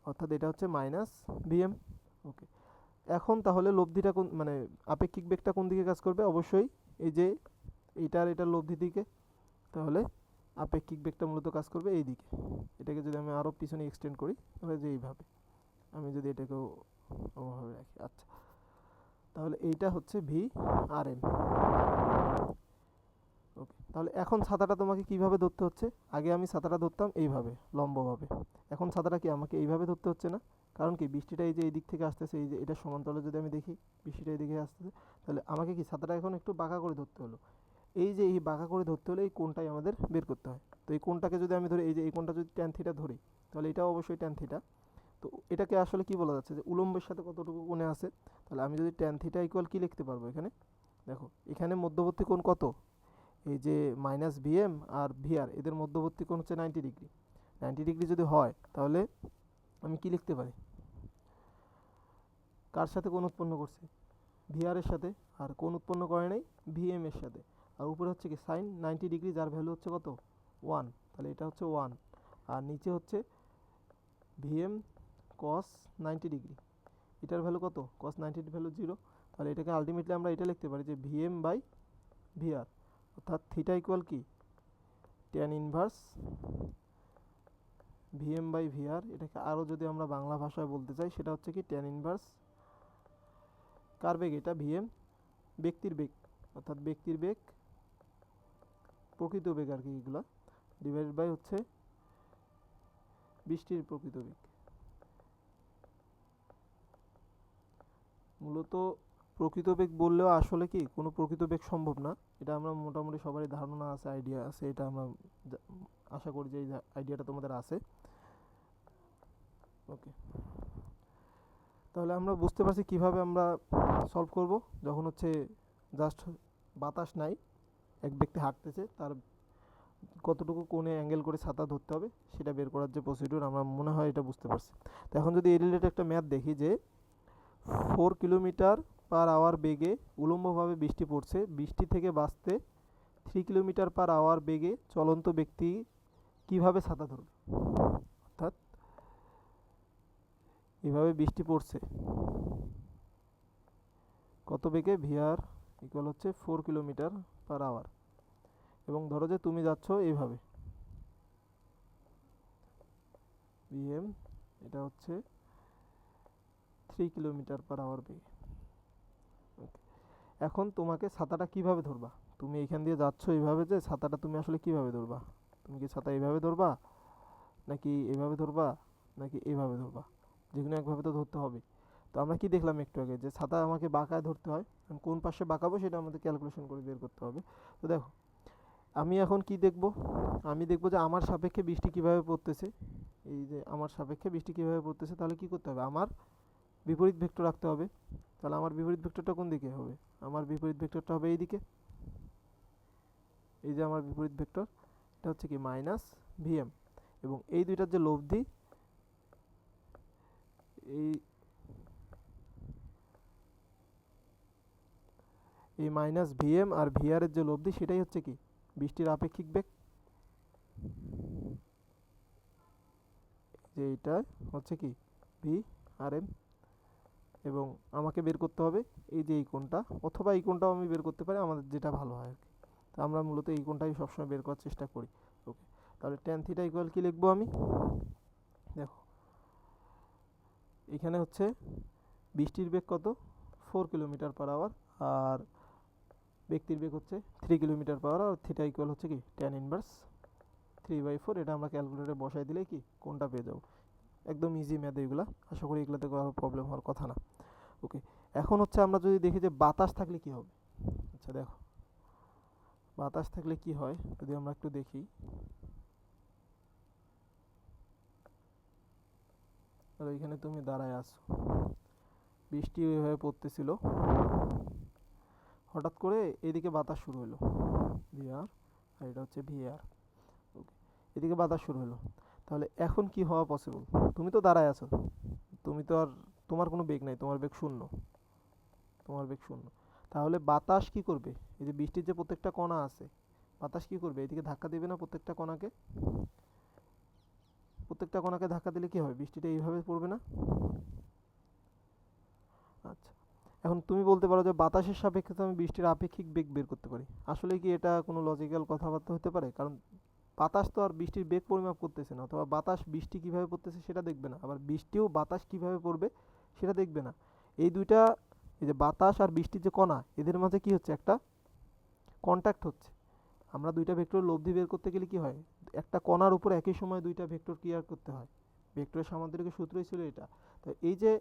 অর্থাৎ এটা হচ্ছে মাইনাস ভিএম, ওকে। এখন তাহলে লব্ধিটা কোন, মানে আপেক্ষিক বেগটা কোন দিকে কাজ করবে, অবশ্যই এই যে এটার লব্ধি দিকে, তাহলে আপেক্ষিক বেগটা মূলত কাজ করবে এই দিকে। এটাকে যদি আমি আরও পিছনে এক্সটেন্ড করি, তাহলে যে এইভাবে, আমি যদি এটাকেও ওভাবে রাখি, আচ্ছা, তাহলে এইটা হচ্ছে ভি আর এম, ওকে। তাহলে এখন ছাতাটা তোমাকে কিভাবে ধরতে হচ্ছে, আগে আমি ছাতাটা ধরতাম এইভাবে লম্বভাবে, এখন ছাতাটা কি আমাকে এইভাবে ধরতে হচ্ছে না, কারণ কি বৃষ্টিটা এই যে এই দিক থেকে আসতেছে, এই যে এটা সমান্তরালে যদি আমি দেখি বৃষ্টিটা এই দিকে আসতেছে, তাহলে আমাকে কি ছাতাটা এখন একটু বাঁকা করে ধরতে হলো, এই যে এই বাঁকা করে ধরতে হলে এই কোণটাই আমাদের বের করতে হয়। তো এই কোণটাকে যদি আমি ধরি, এই যে এই কোণটা যদি ট্যান থিটা ধরি, তাহলে এটাও অবশ্যই ট্যান থিটা। তো এটাকে আসলে কি বলা যাচ্ছে, যে উলম্বের সাথে কতটুকু কোণে আছে, তাহলে আমি যদি ট্যান থিটা ইকুয়াল কি লিখতে পারবো এখানে, দেখো এখানে মধ্যবর্তী কোণ কত, এই যে মাইনাস ভিএম আর ভিআর, এদের মধ্যবর্তী কোণ হচ্ছে 90 ডিগ্রি, 90 ডিগ্রি যদি হয় তাহলে আমি কি লিখতে পারি, কার সাথে কোণ উৎপন্ন করছে, ভিআর এর সাথে, আর কোণ উৎপন্ন করে নাই ভিএম এর সাথে, আর উপরে হচ্ছে কি সাইন 90 ডিগ্রি, যার ভ্যালু হচ্ছে কত 1, তাহলে এটা হচ্ছে 1, আর নিচে হচ্ছে ভিএম কস 90 ডিগ্রি, এটার ভ্যালু কত, কস 90 ভ্যালু 0, তাহলে এটাকে আলটিমেটলি আমরা এটা লিখতে পারি যে ভিএম বাই ভিআর, অর্থাৎ থিটা ইকুয়াল কি tan inverse VM by VR. এটাকে আরও যদি আমরা বাংলা ভাষায় বলতে চাই, সেটা হচ্ছে কি ট্যান ইনভার্স কার বেগ, এটা ভিএম ব্যক্তির বেগ, অর্থাৎ ব্যক্তির বেগ প্রকৃত বেগ আর কি, এগুলো ডিভাইডেড বাই হচ্ছে বৃষ্টির প্রকৃত বেগ। মূলত প্রকৃত বেগ বললেও আসলে কি কোনো প্রকৃত বেগ সম্ভব না, এটা আমরা মোটামুটি সবারই ধারণা আছে, আইডিয়া আছে, এটা আমরা আশা করি যে এই আইডিয়াটা তোমাদের আছে, ওকে। তাহলে আমরা বুঝতে পারছি কিভাবে আমরা সলভ করব, যখন হচ্ছে জাস্ট বাতাস নাই, এক ব্যক্তি হাঁটতেছে, তার কতটুকু কোণে অ্যাঙ্গেল করে ছাতা ধরতে হবে সেটা বের করার যে প্রসিডিউর, আমরা মনে হয় এটা বুঝতে পারছি। তো এখন যদি এই রিলেটেড একটা ম্যাথ দেখি, যে 4 কিলোমিটার/আওয়ার বেগে উলম্বভাবে বৃষ্টি পড়ছে, বৃষ্টি থেকে বাঁচতে 3 কিলোমিটার/আওয়ার বেগে চলন্ত ব্যক্তি কিভাবে ছাতা ধরবে, অর্থাৎ এভাবে বৃষ্টি পড়ছে কত বেগে, ভিআর ইকুয়াল হচ্ছে 4 কিলোমিটার/আওয়ার, এবং ধরো যে তুমি যাচ্ছ এইভাবে, ভিএম এটা হচ্ছে 3 কিলোমিটার/আওয়ার বেগে, ওকে। এখন তোমাকে ছাতাটা কিভাবে ধরবা, তুমি এখান দিয়ে যাচ্ছ এইভাবে, যে ছাতাটা তুমি আসলে কিভাবে ধরবা, তুমি কি ছাতা এইভাবে ধরবা, নাকি এভাবে ধরবা, নাকি এভাবে ধরবা, যে কোনো একভাবে তো ধরতে হবে। তো আমরা কি দেখলাম একটু আগে, যে ছাতা আমাকে বাঁকায় ধরতে হয়, কোন পাশে বাঁকাবো সেটা আমাদের ক্যালকুলেশন করে বের করতে হবে। তো দেখো আমি এখন কি দেখব, আমি দেখব যে আমার সাপেক্ষে বৃষ্টি কিভাবে পড়তেছে। এই যে আমার সাপেক্ষে বৃষ্টি কিভাবে পড়তেছে, তাহলে কি করতে হবে, আমার বিপরীত ভেক্টর রাখতে হবে। তাহলে আমার বিপরীত ভেক্টরটা কোন দিকে হবে, আমার বিপরীত ভেক্টরটা হবে এই দিকে। এই যে আমার বিপরীত ভেক্টর, এটা হচ্ছে কি মাইনাস ভিএম, এবং এই দুইটার যে লব্ধি, এই মাইনাস ভিএম আর ভিআর এর যে লব্ধি, সেটাই হচ্ছে কি বৃষ্টির আপেক্ষিক বেগ। যে এইটা হচ্ছে কি ভি আর এম, এবং আমাকে বের করতে হবে এই যে এই কোণটা, অথবা এই কোণটাও আমি বের করতে পারি, আমাদের যেটা ভালো হয় আর কি। তো আমরা মূলত এই কোণটাই সবসময় বের করার চেষ্টা করি। ওকে, তাহলে ট্যান থিটা ইকুয়াল কি লিখবো আমি, দেখো এখানে হচ্ছে বৃষ্টির বেগ কত 4 কিলোমিটার পার আওয়ার, আর ব্যক্তির বেগ হচ্ছে 3 কিলোমিটার পার আওয়ার, আর থিটা ইকুয়াল হচ্ছে কি ট্যান ইনভার্স 3/4। এটা আমরা ক্যালকুলেটরে বসাই দিলে কি কোনটা পেয়ে যাবো। একদম ইজি ম্যাথ এগুলা, আশা করি এগুলোতে কোনো প্রবলেম হওয়ার কথা না। ওকে, এখন হচ্ছে আমরা যদি দেখি যে বাতাস থাকলে কি হবে। আচ্ছা দেখো, বাতাস থাকলে কি হয় যদি আমরা একটু দেখি। আর এখানে তুমি দাঁড়ায় আছো, বৃষ্টি ওইভাবে পড়তেছিল, হঠাৎ করে এদিকে বাতাস শুরু হলো ভিআর, আর এটা হচ্ছে ভিআর। ওকে, এদিকে বাতাস শুরু হলো, তাহলে এখন কি হওয়া পসিবল, তুমি তো দাঁড়ায় আছো, তুমি তো আর, তোমার কোনো বেগ নাই, তোমার বেগ শূন্য, তোমার বেগ শূন্য। তাহলে বাতাস কি করবে, এই যে বৃষ্টির যে প্রত্যেকটা কণা আছে, বাতাস কি করবে, এদিকে ধাক্কা দেবে না প্রত্যেকটা কণাকে, প্রত্যেকটা কণাকে ধাক্কা দিলে কি হবে, বৃষ্টিটা এইভাবে পড়বে না। আচ্ছা, এখন তুমি বলতে পারো যে বাতাসের সাপেক্ষে তো আমি বৃষ্টির আপেক্ষিক বেগ বের করতে পারি। আসলে কি এটা কোনো লজিক্যাল কথাবার্তা হতে পারে, কারণ বাতাস তো আর বৃষ্টির বেগ পরিমাপ করতেছে না, অথবা বাতাস বৃষ্টি কিভাবে পড়তেছে সেটা দেখবে না, আবার বৃষ্টিও বাতাস কিভাবে পড়বে সেটা দেখবে না। এই দুইটা, এই যে বাতাস আর বৃষ্টির যে কণা, এদের মাঝে কি হচ্ছে, একটা কন্ট্যাক্ট হচ্ছে। আমরা দুইটা ভেক্টর লব্ধি বের করতে গেলে কি হয়, একটা কণার উপর একই সময় দুইটা ভেক্টর ক্লিয়ার করতে হয়। ভেক্টরের সামান্তরিকের সূত্রই ছিল এটা। তো এই যে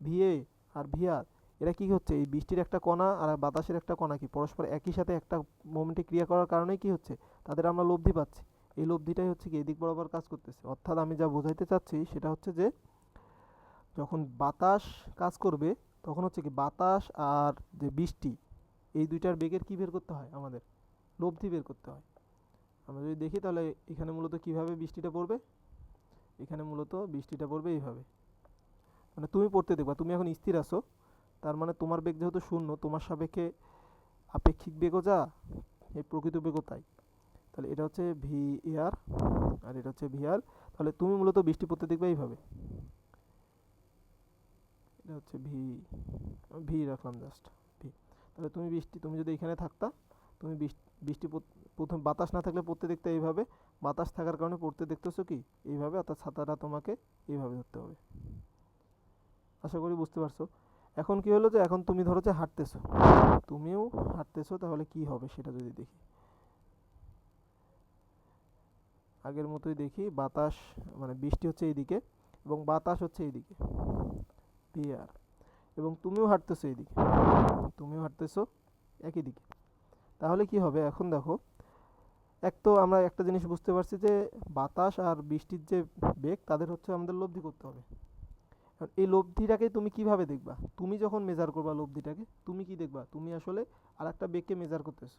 ভিএ আর ভিআর, এরা কি হচ্ছে, এই বৃষ্টির একটা কণা আর বাতাসের একটা কণা কি পরস্পর একই সাথে একটা মোমেন্টে ক্রিয়া করার কারণে কি হচ্ছে, তাদের আমরা লব্ধি পাচ্ছি। এই লব্ধিটাই হচ্ছে কি এদিক বরাবর কাজ করতেছে। অর্থাৎ আমি যা বোঝাইতে চাচ্ছি সেটা হচ্ছে যে যখন বাতাস কাজ করবে, তখন হচ্ছে কি বাতাস আর যে বৃষ্টি, এই দুইটার বেগের কি বের করতে হয়, আমাদের লব্ধি বের করতে হয়। আমরা যদি দেখি তাহলে এখানে মূলত কিভাবে বৃষ্টিটা পড়বে, এখানে মূলত বৃষ্টিটা পড়বে এইভাবে, মানে তুমি পড়তে দেখবা, তুমি এখন স্থির আছো, তার মানে তোমার বেগ যেহেতু শূন্য, তোমার সাপেক্ষে আপেক্ষিক বেগও যা, এই প্রকৃত বেগও তাই। তাহলে এটা হচ্ছে ভি এয়ার, আর এটা হচ্ছে ভি আর। তাহলে তুমি মূলত বৃষ্টি পড়তে দেখবে এইভাবে, এটা হচ্ছে ভি, ভি রাখলাম জাস্ট ভি। তাহলে তুমি বৃষ্টি, তুমি যদি এখানে থাকতা, তুমি বৃষ্টি প্রথম বাতাস না থাকলে পড়তে দেখতে এইভাবে, বাতাস থাকার কারণে পড়তে দেখতেছো কি এইভাবে, অর্থাৎ ছাতাটা তোমাকে এইভাবে ধরতে হবে। আশা করি বুঝতে পারছো। এখন কি হলো যে এখন তুমি ধরো যে হাঁটতেছো, তুমিও হাঁটতেছো, তাহলে কি হবে সেটা যদি দেখি, আগের মতোই দেখি, বাতাস মানে বৃষ্টি হচ্ছে এইদিকে এবং বাতাস হচ্ছে এইদিকে ভিআর, এবং তুমিও হাঁটতেছো এইদিকে, তুমিও হাঁটতেছো একই দিকে। তাহলে কি হবে, এখন দেখো, এক তো আমরা একটা জিনিস বুঝতে পারছি যে বাতাস আর বৃষ্টির যে বেগ, তাদের হচ্ছে আমাদের লব্ধি করতে হবে। এই লব্ধিটাকে তুমি কিভাবে দেখবা, তুমি যখন মেজার করবা লব্ধিটাকে, তুমি কি দেখবা, তুমি আসলে আর একটা বেগকে মেজার করতেছো,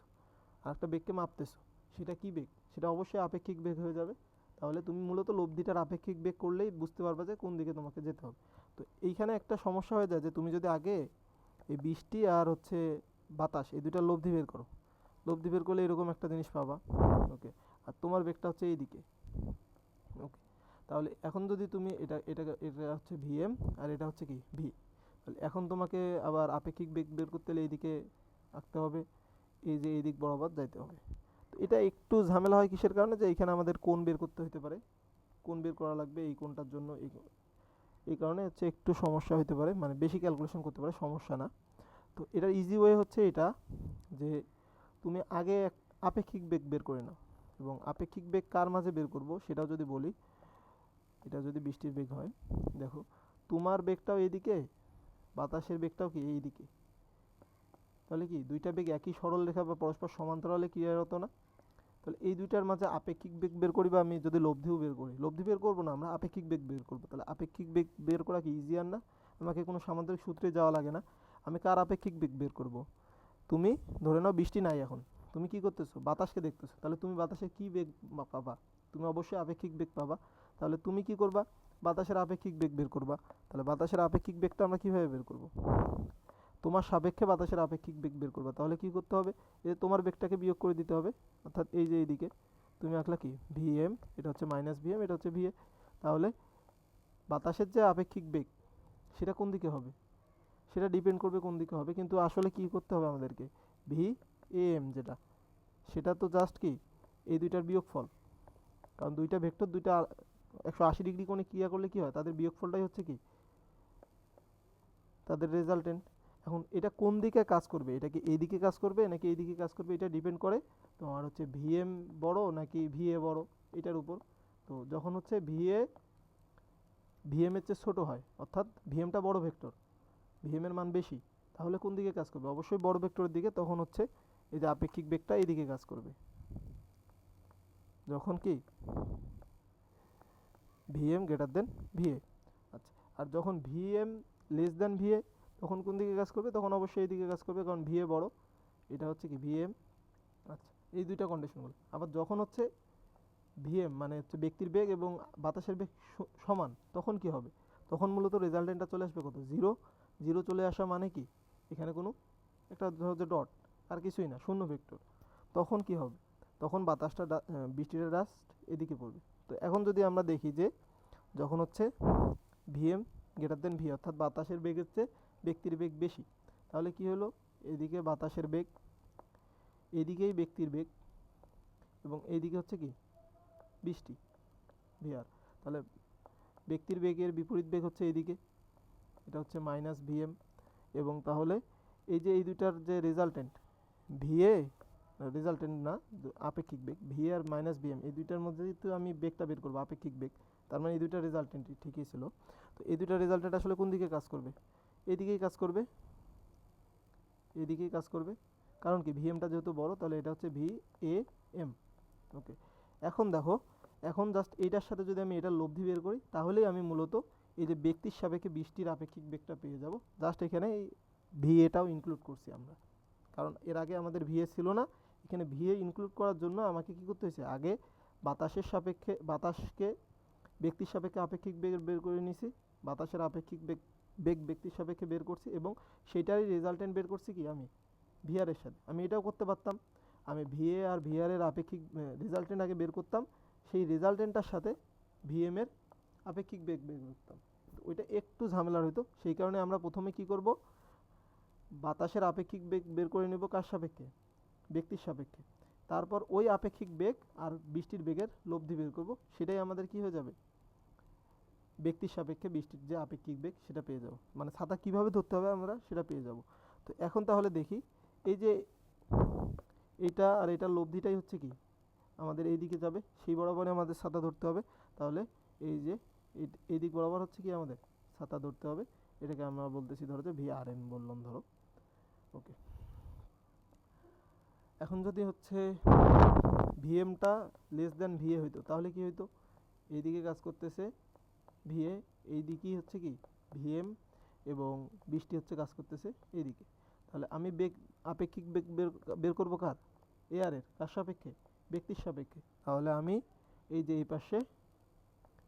আর একটা বেগকে মাপতেছো, সেটা কি বেগ, সেটা অবশ্যই আপেক্ষিক বেগ হয়ে যাবে। তাহলে তুমি মূলত লব্ধিটার আপেক্ষিক বেগ করলেই বুঝতে পারবা যে কোন দিকে তোমাকে যেতে হবে। তো এইখানে একটা সমস্যা হয়ে যায় যে তুমি যদি আগে এই বৃষ্টি আর হচ্ছে বাতাস, এই দুইটার লব্ধি বের করো, লব্ধি বের করলে এরকম একটা জিনিস পাবা। ওকে, আর তোমার বেগটা হচ্ছে এইদিকে। ওকে, তাহলে এখন যদি তুমি এটা এটা এটা হচ্ছে ভিএম, আর এটা হচ্ছে কি ভি, তাহলে এখন তোমাকে আবার আপেক্ষিক বেগ বের করতে হলে এইদিকে আঁকতে হবে, এই যে এই দিক বরাবর যাইতে হবে। তো এটা একটু ঝামেলা হয় কিসের কারণে, যে এখানে আমাদের কোণ বের করতে হতে পারে, কোণ বের করা লাগবে এই কোণটার জন্য, এই কারণে হচ্ছে একটু সমস্যা হতে পারে, মানে বেশি ক্যালকুলেশন করতে পারে, সমস্যা না। তো এটার ইজি ওয়ে হচ্ছে এটা, যে তুমি আগে আপেক্ষিক বেগ বের করে নাও, এবং আপেক্ষিক বেগ কার মাঝে বের করব সেটাও যদি বলি, এটা যদি বৃষ্টির বেগ হয়, দেখো তোমার বেগটাও এইদিকে, বাতাসের বেগটাও কি এইদিকে, তাহলে কি দুইটা বেগ একই সরল রেখা বা পরস্পর সমান্তরালে ক্রিয়ারত না। তো তাহলে এই দুইটার মাঝে আপেক্ষিক বেগ বের করি বা আমি যদি লব্ধিও বের করি, লব্ধি বের করবো না, আমরা আপেক্ষিক বেগ বের করবো। তাহলে আপেক্ষিক বেগ বের করা কি ইজিয়ার না? আমাকে কোনো সামুদ্রিক সূত্রে যাওয়া লাগে না। আমি কার আপেক্ষিক বেগ বের করব? তুমি ধরে নাও বৃষ্টি নাই এখন, তুমি কি করতেছো? বাতাসকে দেখতেছো। তাহলে তুমি বাতাসের কি বেগ পাবা? তুমি অবশ্যই আপেক্ষিক বেগ পাবা। তাহলে তুমি কি করবা? বাতাসের আপেক্ষিক বেগ বের করবা। তাহলে বাতাসের আপেক্ষিক বেগটা আমরা কিভাবে বের করব? তোমার সাপেক্ষে বাতাসের আপেক্ষিক বেগ বের করবা। তাহলে কি করতে হবে? এই তোমার বেগটাকে বিয়োগ করে দিতে হবে, অর্থাৎ এই যে এইদিকে তুমি আঁকলা কি ভিএম, এটা হচ্ছে মাইনাস ভিএম, এটা হচ্ছে ভিএ। তাহলে বাতাসের যে আপেক্ষিক বেগ সেটা কোন দিকে হবে? সেটা ডিপেন্ড করবে কোন দিকে হবে, কিন্তু আসলে কি করতে হবে আমাদেরকে? ভি এম যেটা, সেটা তো জাস্ট কি এই দুইটার বিয়োগফল। কারণ দুইটা ভেক্টর দুইটা 180 ডিগ্রি কোণে ক্রিয়া করলে কি হয়? তাদের বিয়োগফলটাই হচ্ছে কি তাদের রেজাল্টেন্ট। এখন এটা কোন দিকে কাজ করবে? এটা কি এই দিকে কাজ করবে নাকি এই দিকে কাজ করবে? এটা ডিপেন্ড করে তোমার হচ্ছে ভিএম বড় নাকি ভিএ বড়, এটার উপর। তো যখন হচ্ছে ভিএম এর চেয়ে ছোট হয়, অর্থাৎ ভিএমটা বড় ভেক্টর, ভিএম এর মান বেশি, তাহলে কোন দিকে কাজ করবে? অবশ্যই বড় ভেক্টরের দিকে। তখন হচ্ছে এই যে আপেক্ষিক বেগটা এইদিকে কাজ করবে। যখন কি ভিএম গ্রেটার দেন ভিএ। আচ্ছা, আর যখন ভিএম লেস দেন ভিএ তখন কোন দিকে কাজ করবে? তখন অবশ্যই এই দিকে কাজ করবে, কারণ ভিএ বড়। এটা হচ্ছে কি ভিএম। আচ্ছা, এই দুইটা কন্ডিশনগুলো। আবার যখন হচ্ছে ভিএম মানে হচ্ছে ব্যক্তির বেগ এবং বাতাসের বেগ সমান, তখন কি হবে? তখন মূলত রেজাল্টেন্টটা চলে আসবে কত? জিরো। জিরো চলে আসা মানে কি এখানে কোনো একটা ধরো যে ডট, আর কিছুই না, শূন্য ভেক্টর। তখন কি হবে? তখন বাতাসটা বৃষ্টির ডাস্ট এদিকে পড়বে। তো এখন যদি আমরা দেখি যে যখন হচ্ছে ভিএম গ্রেটার দেন ভি, অর্থাৎ বাতাসের বেগের চেয়ে ব্যক্তির বেগ বেশি, তাহলে কি হলো? এদিকে বাতাসের বেগ, এদিকেই ব্যক্তির বেগ, এবং এইদিকে হচ্ছে কি বৃষ্টি ভিআর। তাহলে ব্যক্তির বেগের বিপরীত বেগ হচ্ছে এইদিকে, এটা হচ্ছে মাইনাস ভিএম। এবং তাহলে এই যে এই দুইটার যে রেজাল্টেন্ট ভিএ, রেজাল্টেন্ট না, আপেক্ষিক বেগ ভিএ আর মাইনাস ভিএম, এই দুইটার মধ্যে তো আমি বেগটা বের করবো আপেক্ষিক বেগ। তার মানে এই দুইটা রেজাল্টেন্ট ঠিকই ছিল। তো এই দুইটা রেজাল্টেন্ট আসলে কোন দিকে কাজ করবে? এইদিকেই কাজ করবে, এইদিকেই কাজ করবে। কারণ কি ভিএমটা যেহেতু বড়, তাহলে এটা হচ্ছে ভি এ এম। ওকে, এখন দেখো, এখন জাস্ট এইটার সাথে যদি আমি এটার লব্ধি বের করি, তাহলেই আমি মূলত এই যে ব্যক্তির সাপেক্ষে বৃষ্টির আপেক্ষিক বেগটা পেয়ে যাব। জাস্ট এখানে এই ভিএটাও ইনক্লুড করছি আমরা, কারণ এর আগে আমাদের ভিএ ছিল না। এখানে ভিএ ইনক্লুড করার জন্য আমাকে কি করতে হয়েছে? আগে বাতাসের সাপেক্ষে, বাতাসকে ব্যক্তির সাপেক্ষে আপেক্ষিক বেগ বের করে নিয়েছি, বাতাসের আপেক্ষিক বেগ বেগ ব্যক্তির সাপেক্ষে বের করছি, এবং সেইটারই রেজাল্টেন্ট বের করছি কি আমি ভিআর এর সাথে। আমি এটাও করতে পারতাম, আমি ভিএ আর ভিআর এর আপেক্ষিক রেজাল্টেন্ট আগে বের করতাম, সেই রেজাল্টেন্টটার সাথে ভিএম এর আপেক্ষিক বেগ বের করতাম। ওইটা একটু ঝামেলার হতো, সেই কারণে আমরা প্রথমে কি করব? বাতাসের আপেক্ষিক বেগ বের করে নেব কার সাপেক্ষে? ব্যক্তির সাপেক্ষে। তারপর ওই আপেক্ষিক বেগ আর বৃষ্টির বেগের লব্ধি বের করব, সেটাই আমাদের কি হয়ে যাবে? ব্যক্তির সাপেক্ষে বৃষ্টির যে আপেক্ষিক বেগ সেটা পেয়ে যাব, মানে ছাতা কিভাবে ধরতে হবে আমরা সেটা পেয়ে যাব। তো এখন তাহলে দেখি, এই যে এইটা আর এটার লব্ধিটাই হচ্ছে কি আমাদের এই দিকে যাবে, সেই বরাবরে আমাদের ছাতা ধরতে হবে। তাহলে এই যে এই দিক বরাবর হচ্ছে কি আমাদের ছাতা ধরতে হবে। এটাকে আমরা বলতেছি ধরো যে ভি আর এম বললাম ধরো। ওকে, এখন যদি হচ্ছে ভিএমটা লেস দেন ভিএ হইতো, তাহলে কি হইতো? এইদিকে কাজ করতেছে ভিএ, এই দিকেই হচ্ছে কি ভিএম, এবং বৃষ্টি হচ্ছে কাজ করতেছে এইদিকে। তাহলে আমি বেগ আপেক্ষিক বেগ বের করবো কার? এআর এর। কার সাপেক্ষে? ব্যক্তির সাপেক্ষে। তাহলে আমি এই যে এই পাশে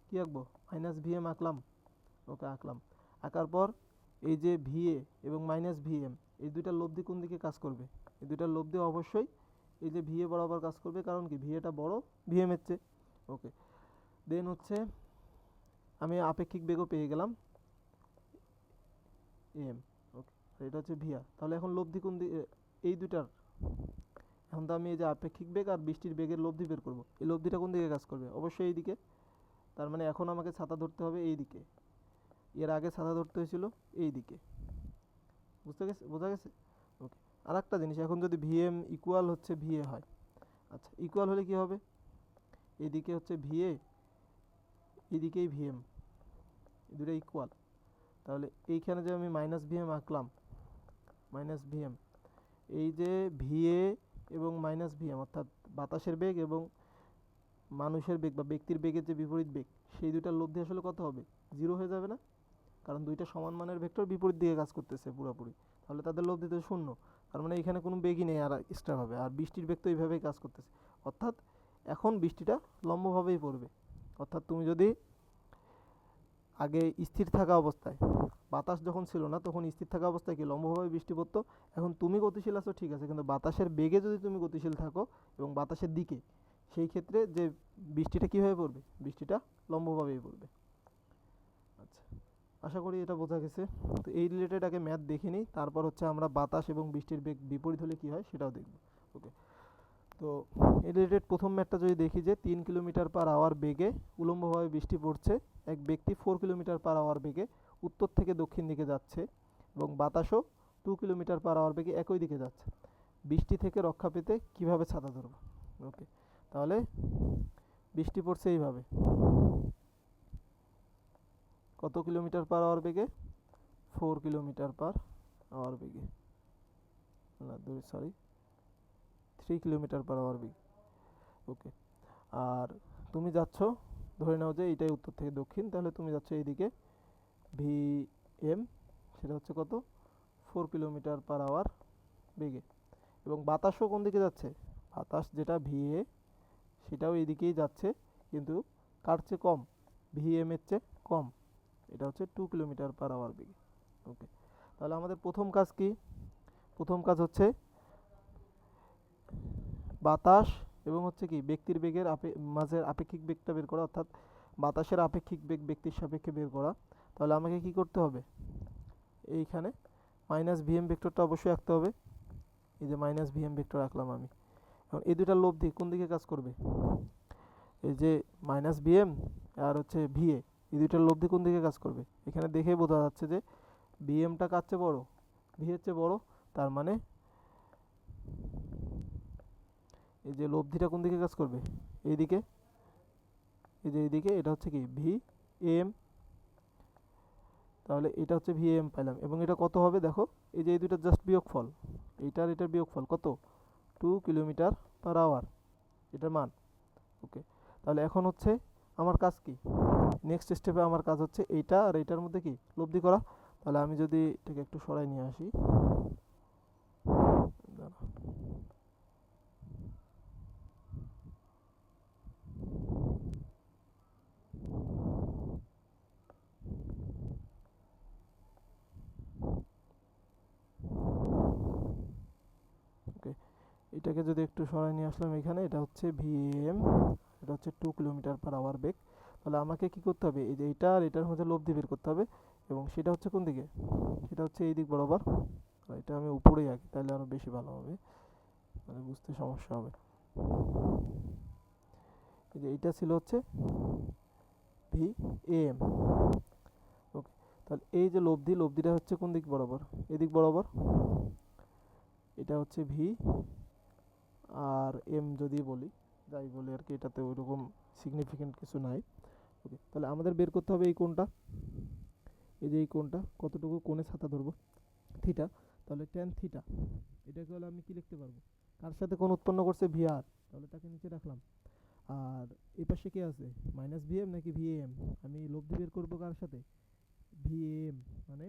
কি আঁকবো? মাইনাস ভিএম আঁকলাম। ওকে, আঁকলাম। আঁকার পর এই যে ভিএ এবং মাইনাস ভিএম, এই দুইটার লব্ধি কোন দিকে কাজ করবে? এই দুইটার লব্ধি অবশ্যই এই যে ভিএ বরাবর কাজ করবে, কারণ কি ভিএটা বড় ভিএম এর চেয়ে। ওকে, দেন হচ্ছে আমি আপেক্ষিক বেগও পেয়ে গেলাম এম। ওকে, এটা হচ্ছে ভিআর। তাহলে এখন লব্ধি কোন দিকে? এই দুইটার, এখন তো আমি এই যে আপেক্ষিক বেগ আর বৃষ্টির বেগের লব্ধি বের করবো, এই লব্ধিটা কোন দিকে কাজ করবে? অবশ্যই এই দিকে। তার মানে এখন আমাকে ছাতা ধরতে হবে এই দিকে, এর আগে ছাতা ধরতে হয়েছিল এই দিকে। বুঝতে গেছে? বোঝা গেছে? ওকে, আর একটা জিনিস, এখন যদি ভিএম ইকুয়াল হচ্ছে ভিএ হয়, আচ্ছা ইকুয়াল হলে কি হবে? এদিকে হচ্ছে ভিএ, এদিকেই ভিএম, দুটো ইকুয়াল। তাহলে এইখানে যে আমি মাইনাস ভিএম আঁকলাম, মাইনাস ভিএম, এই যে ভিএ এবং মাইনাস ভিএম, অর্থাৎ বাতাসের বেগ এবং মানুষের বেগ বা ব্যক্তির বেগের যে বিপরীত বেগ, সেই দুইটার লব্ধি আসলে কত হবে? 0 হয়ে যাবে না? কারণ দুইটা সমান মানের ভেক্টর বিপরীত দিকে কাজ করতেছে পুরোপুরি, তাহলে তাদের লব্ধি তো শূন্য। তার মানে এখানে কোনো বেগই নেই আর এক্সট্রা হবে। আর বৃষ্টির বেগ তো এইভাবেই কাজ করতেছে, অর্থাৎ এখন বৃষ্টিটা লম্বভাবেই পড়বে। অর্থাৎ তুমি যদি আগে স্থির থাকা অবস্থায়, বাতাস যখন ছিল না তখন স্থির থাকা অবস্থায় কি লম্বভাবে বৃষ্টি পড়তো? এখন তুমি গতিশীল আছো ঠিক আছে, কিন্তু বাতাসের বেগে যদি তুমি গতিশীল থাকো এবং বাতাসের দিকে, সেই ক্ষেত্রে যে বৃষ্টিটা কীভাবে পড়বে? বৃষ্টিটা লম্বভাবেই পড়বে। আচ্ছা, আশা করি এটা বোঝা গেছে। তো এই রিলেটেড আগে ম্যাথ দেখে নিই, তারপর হচ্ছে আমরা বাতাস এবং বৃষ্টির বেগ বিপরীত হলে কী হয় সেটাও দেখব। ওকে, তো এই রিলেটেড প্রথম ম্যাথটা যদি দেখি যে 3 কিলোমিটার পার আওয়ার বেগে উলম্বভাবে বৃষ্টি পড়ছে, এক ব্যক্তি 4 কিলোমিটার পার আওয়ার বেগে উত্তর থেকে দক্ষিণ দিকে যাচ্ছে এবং বাতাসও 2 কিলোমিটার পার আওয়ার বেগে একই দিকে যাচ্ছে। বৃষ্টি থেকে রক্ষা পেতে কিভাবে ছাতা ধরব? ওকে, তাহলে বৃষ্টি পড়ছে এইভাবে, কত কিলোমিটার পার আওয়ার বেগে? 4 কিলোমিটার পার আওয়ার বেগে, না সরি 3 কিলোমিটার পার আওয়ার বেগে। ওকে, আর তুমি যাচ্ছ, ধরে নাও যে এইটাই উত্তর থেকে দক্ষিণ, তাহলে তুমি যাচ্ছ এইদিকে ভি এম, সেটা হচ্ছে কত? 4 কিলোমিটার পার আওয়ার বেগে। এবং বাতাসও কোন দিকে যাচ্ছে? বাতাস যেটা ভিএ সেটাও এইদিকেই যাচ্ছে, কিন্তু কার চেয়ে কম? ভিএম এর চেয়ে কম। এটা হচ্ছে 2 কিলোমিটার পার আওয়ার বেগে। ওকে, তাহলে আমাদের প্রথম কাজ কি? প্রথম কাজ হচ্ছে বাতাস এবং হচ্ছে কি ব্যক্তির বেগের মাঝের আপেক্ষিক বেগটা বের করা, অর্থাৎ বাতাসের আপেক্ষিক বেগ ব্যক্তির সাপেক্ষে বের করা। তাহলে আমাকে কি করতে হবে? এইখানে মাইনাস ভিএম ভেক্টরটা অবশ্যই আঁকতে হবে। এই যে মাইনাস ভিএম ভেক্টর আঁকলাম আমি। এখন এই দুটার লব্ধি কোন দিকে কাজ করবে? এই যে মাইনাস ভিএম আর হচ্ছে ভিএ, এই দুইটার লব্ধি কোন দিকে কাজ করবে? এখানে দেখেই বোঝা যাচ্ছে যে ভিএমটা কার চেয়ে বড়? ভি এর চেয়ে বড়। তার মানে এই যে লব্ধিটা কোন দিকে কাজ করবে? এইদিকে। এই যে এইদিকে, এটা হচ্ছে কি ভি এম। তাহলে এটা হচ্ছে ভি এম পাইলাম, এবং এটা কত হবে দেখো, এই যে এই দুইটার জাস্ট বিয়োগফল, এইটার এটার বিয়োগফল কত? 2 কিলোমিটার পার আওয়ার, এটার মান। ওকে, তাহলে এখন হচ্ছে আমার কাজ কি? নেক্সট স্টেপে আমার কাজ হচ্ছে এইটা আর এইটার মধ্যে কি লব্ধি করা। তাহলে আমি যদি এটাকে একটু সরাই নিয়ে আসি, ওকে, এটাকে যদি একটু সরাই নিয়ে আসলাম এখানে, এটা হচ্ছে ভিএম, এটা হচ্ছে 2 কিলোমিটার পার আওয়ার বেগ। তাহলে আমাকে কি করতে হবে? এই যে এটা আর এটার মধ্যে লব্ধি বের করতে হবে, এবং সেটা হচ্ছে কোন দিকে? সেটা হচ্ছে এই দিক বরাবর। এটা আমি উপরেই আঁকি, তাহলে আরও বেশি ভালো হবে, মানে বুঝতে সমস্যা হবে। এই যে এইটা ছিল হচ্ছে ভি এম। ওকে, তাহলে এই যে লব্ধিটা হচ্ছে কোন দিক বরাবর? এদিক বরাবর। এটা হচ্ছে ভি আর এম যদি বলি, যাই বলি আর কি, এটাতে ওইরকম সিগনিফিকেন্ট কিছু নাই। ওকে, তাহলে আমাদের বের করতে হবে এই কোণটা, এই যে এই কোণটা কতটুকু কোণে ছাতা ধরবো? থিটা। তাহলে ট্যান থিটা, এটাকে হলে আমি কি লিখতে পারবো? কার সাথে কোণ উৎপন্ন করছে? ভি আর, তাহলে তাকে নিচে রাখলাম। আর এই পাশে কে আছে? মাইনাস ভিএম নাকি ভিএম? আমি লব্ধি বের করবো কার সাথে? ভিএম, মানে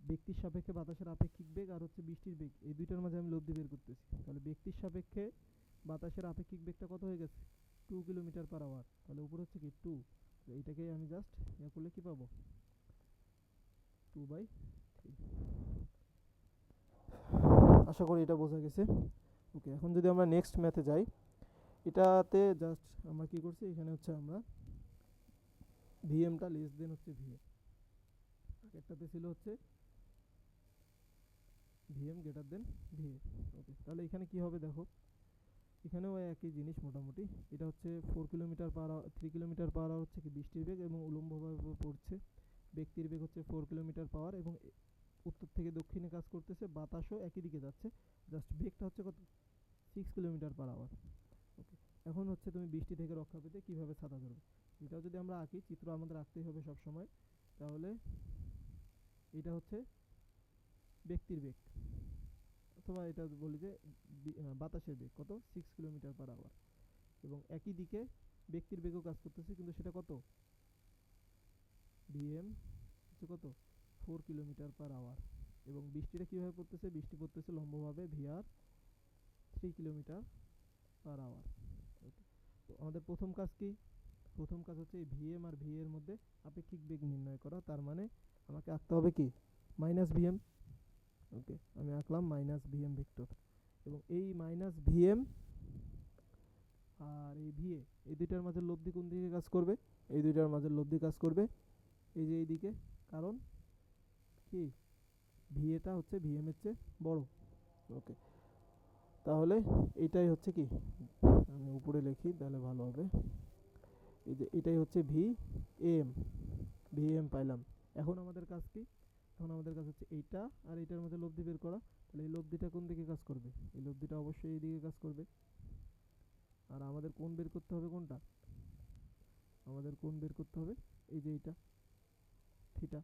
ব্যক্তির সাপেক্ষে বাতাসের আপেক্ষিক বেগ আর হচ্ছে বৃষ্টির বেগ, এই দুইটার মাঝে আমি লব্ধি বের করতেছি। তাহলে ব্যক্তির সাপেক্ষে বাতাসের আপেক্ষিক বেগটা কত হয়ে গেছে? 2 কিলোমিটার পার আওয়ার। তাহলে উপর হচ্ছে কি 2, এইটাকে আমি জাস্ট ইয়া করলে কি পাবো? 2/3। আশা করি এটা বোঝা গেছে। ওকে, এখন যদি আমরা নেক্সট ম্যাথে যাই, এটাতে জাস্ট আমরা কি করছি, এখানে হচ্ছে আমরা ভিএমটা লেস দেন হচ্ছে ভিএ, আগেরটাতে ছিল হচ্ছে ভিএম গ্রেটার দেন ভিএ। ওকে, তাহলে এখানে কি হবে দেখো, এখানেও একই জিনিস মোটামুটি। এটা হচ্ছে 4 kilometre per hour, 3 kilometre per hour হচ্ছে কি বৃষ্টির বেগ এবং উলম্বভাবে পড়ছে। ব্যক্তির বেগ হচ্ছে 4 কিলোমিটার পাওয়ার এবং উত্তর থেকে দক্ষিণে কাজ করতেছে, বাতাসও একই দিকে যাচ্ছে, জাস্ট বেগটা হচ্ছে কত? 6 কিলোমিটার পার আওয়ার। ওকে, এখন হচ্ছে তুমি বৃষ্টি থেকে রক্ষা পেতে কিভাবে ছাতা ধরবে, এটাও যদি আমরা আঁকি, চিত্র আমাদের আঁকতেই হবে সব সময়। তাহলে এটা হচ্ছে ব্যক্তির বেগ, অথবা এটা বলি যে বাতাসের বেগ কত 6 কিলোমিটার/আওয়ার, এবং একই দিকে ব্যক্তির বেগও কাজ করতেছে, কিন্তু সেটা কত vm হচ্ছে কত 4 কিলোমিটার/আওয়ার। এবং বৃষ্টিটা কিভাবে পড়তেছে, বৃষ্টি পড়তেছে লম্বভাবে vr 3 কিলোমিটার/আওয়ার। তো আমাদের প্রথম কাজ কি, প্রথম কাজ হচ্ছে এই vm আর va এর মধ্যে আপেক্ষিক বেগ নির্ণয় করা। তার মানে আমাকে আঁকতে হবে কি -vm। ওকে, আমি আঁকলাম -vm ভেক্টর, এবং এই -vm আর এই va এই দুইটার মাঝে লব্ধি কোন দিকে কাজ করবে, এই দুইটার মাঝে লব্ধি কাজ করবে এই যে এইদিকে, কারণ কি ভাটা হচ্ছে vm এর চেয়ে বড়। ওকে, তাহলে এটাই হচ্ছে কি, আমি উপরে লিখি তাহলে ভালো হবে। এই যে এটাই হচ্ছে vm পাইলাম। এখন আমাদের কাজ কি, এখন আমাদের কাজ হচ্ছে এইটা আর এইটার মধ্যে লব্ধি বের করা। তাহলে এই লব্ধিটা কোন দিকে কাজ করবে, এই লব্ধিটা অবশ্যই এই দিকে কাজ করবে। আর আমাদের কোণ বের করতে হবে কোনটা, আমাদের কোণ বের করতে হবে এই যে এইটা থিটা।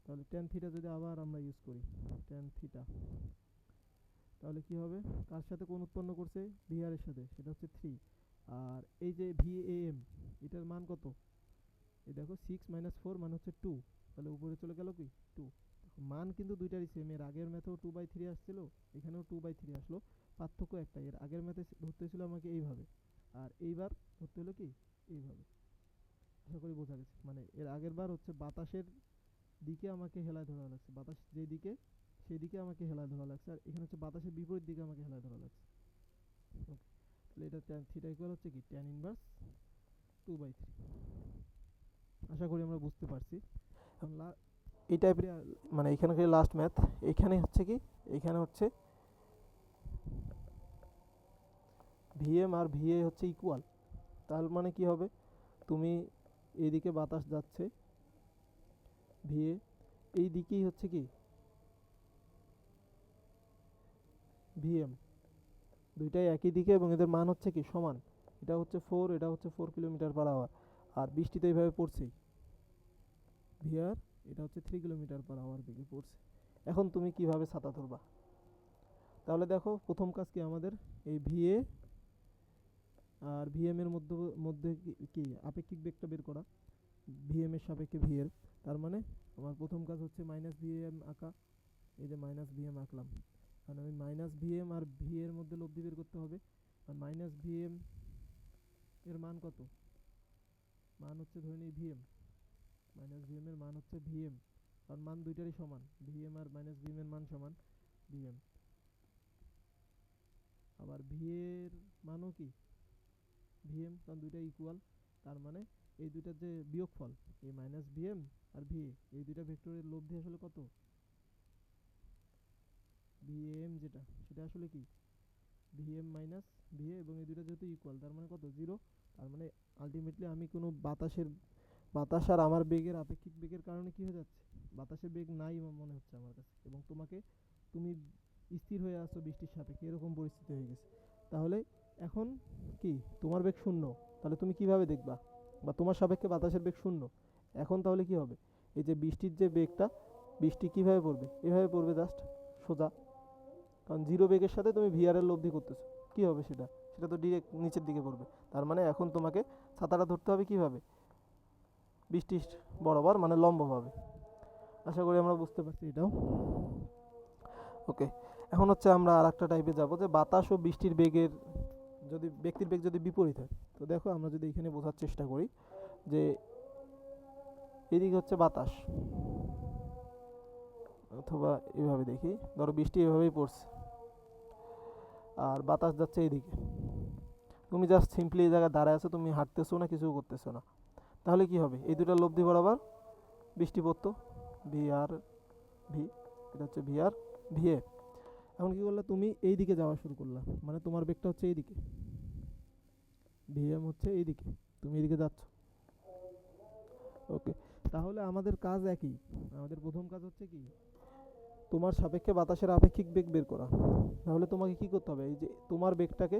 তাহলে tan থিটা যদি আবার আমরা ইউজ করি tan থিটা, তাহলে কি হবে, কার সাথে কোণ উৎপন্ন করছে vr এর সাথে, সেটা হচ্ছে 3। আর এই যে vam এটার মান কত, এই দেখো 6 - 4 মানে হচ্ছে 2, তাহলে উপরে চলে গেল কি 2। মান কিন্তু দুইটারই সেম, এর আগের ম্যাথেও 2/3 আসছিল, এখানেও 2/3 আসলো, পার্থক্য একটাই, এর আগের ম্যাথে ধরতে ছিল আমাকে এইভাবে, আর এইবার ধরতে হলো কি এইভাবে। আশা করি বোঝা গেছে, মানে এর আগের বার হচ্ছে বাতাসের দিকে আমাকে হেলায় ধরা লাগছে, বাতাস যেই দিকে সেই দিকে আমাকে হেলায় ধরা লাগছে, আর এখানে হচ্ছে বাতাসের বিপরীত দিকে আমাকে হেলায় ধরা লাগছে। ওকে, তাহলে এটা tan থিটা ইকুয়াল হচ্ছে কি tan ইনভার্স 2/3। আশা করি আমরা বুঝতে পারছি। এখন এই টাইপের মানে এখানে লাস্ট ম্যাথ, এখানে হচ্ছে কি, এখানে হচ্ছে vm আর va হচ্ছে ইকুয়াল। তার মানে কি হবে, তুমি এইদিকে বাতাস যাচ্ছে va, এই দিকেই হচ্ছে কি vm, দুইটাই একই দিকে এবং এদের মান হচ্ছে কি সমান। এটা হচ্ছে 4, এটা হচ্ছে 4 কিলোমিটার/আওয়ার, আর বৃষ্টি তো এইভাবে পড়ছেই vr, এটা হচ্ছে 3 কিলোমিটার/আওয়ার বেগে পড়ছে। এখন তুমি কিভাবে ছাতা ধরবা, তাহলে দেখো প্রথম কাজ কি আমাদের, এই va আর vm এর মধ্যে কি আপেক্ষিক বেগটা বের করা, vm এর সাপেক্ষে v এর। তার মানে আমার প্রথম কাজ হচ্ছে -vm আঁকা, এই যে -vm আঁকলাম, কারণ আমি -vm আর v এর মধ্যে লব্ধি বের করতে হবে। আর -vm এর মান কত, মান হচ্ছে ধরে নিই vm, -vm এর মান হচ্ছে vm, কারণ মান দুইটারই সমান, vm আর -vm এর মান সমান vm। আবার v এর মানও কি vm, কারণ দুইটা ইকুয়াল। তার মানে এই দুইটার যে বিয়োগফল, এই -vm আর va, এই দুইটা ভেক্টরের লব্ধি আসলে কত, vam যেটা, সেটা আসলে কি vm মাইনাস va, এবং এই দুইটা যেহেতু ইকুয়াল তার মানে কত 0। তার মানে আলটিমেটলি আমি কোনো বাতাস আর আমার বেগের আপেক্ষিক বেগের কারণে কি হয়ে যাচ্ছে, বাতাসের বেগ নাই মনে হচ্ছে আমার কাছে, এবং তুমি স্থির হয়ে আছো বৃষ্টির সাপেক্ষে, এরকম পরিস্থিতি হয়ে গেছে। তাহলে এখন কি তোমার বেগ 0, তাহলে তুমি কিভাবে দেখবা, বা তোমার সাপেক্ষে বাতাসের বেগ 0, এখন তাহলে কি হবে, এই যে বৃষ্টির যে বেগটা, বৃষ্টি কিভাবে পড়বে, এভাবে পড়বে জাস্ট সোজা, কারণ 0 বেগের সাথে তুমি vr এর লব্ধি করতেছো, কি হবে সেটা, সেটা তো ডিরেক্ট নিচের দিকে পড়বে। তার মানে এখন তোমাকে ছাতাটা ধরতে হবে কিভাবে, বৃষ্টির বরাবর, মানে লম্বভাবে। আশা করি আমরা বুঝতে পারছি এটাও। ওকে, এখন হচ্ছে আমরা আর একটা টাইপে যাবো, যে বাতাস ও বৃষ্টির বেগের যদি ব্যক্তির বেগ যদি বিপরীত হয়। তো দেখো আমরা যদি এখানে বোঝার চেষ্টা করি, যে এদিকে হচ্ছে বাতাস, অথবা এভাবে দেখি, ধরো বৃষ্টি এভাবেই পড়ছে আর বাতাস যাচ্ছে এইদিকে, তুমি জাস্ট সিম্পলি এই জায়গায় দাঁড়ায় আছো, তুমি হাঁটতেছো না, কিছু করতেছো না, তাহলে কি হবে, এই দুটো লব্ধি বরাবর বৃষ্টি পড়তো vr v, এটা হচ্ছে vr va। এখন কি করলা, তুমি এই দিকে যাওয়া শুরু করলা, মানে তোমার বেগটা হচ্ছে এইদিকে, vm হচ্ছে এইদিকে, তুমি এইদিকে যাচ্ছ। ওকে, তাহলে আমাদের কাজ একই, আমাদের প্রথম কাজ হচ্ছে কি তোমার সাপেক্ষে বাতাসের আপেক্ষিক বেগ বের করা। তাহলে তোমাকে কি করতে হবে, এই যে তোমার বেগটাকে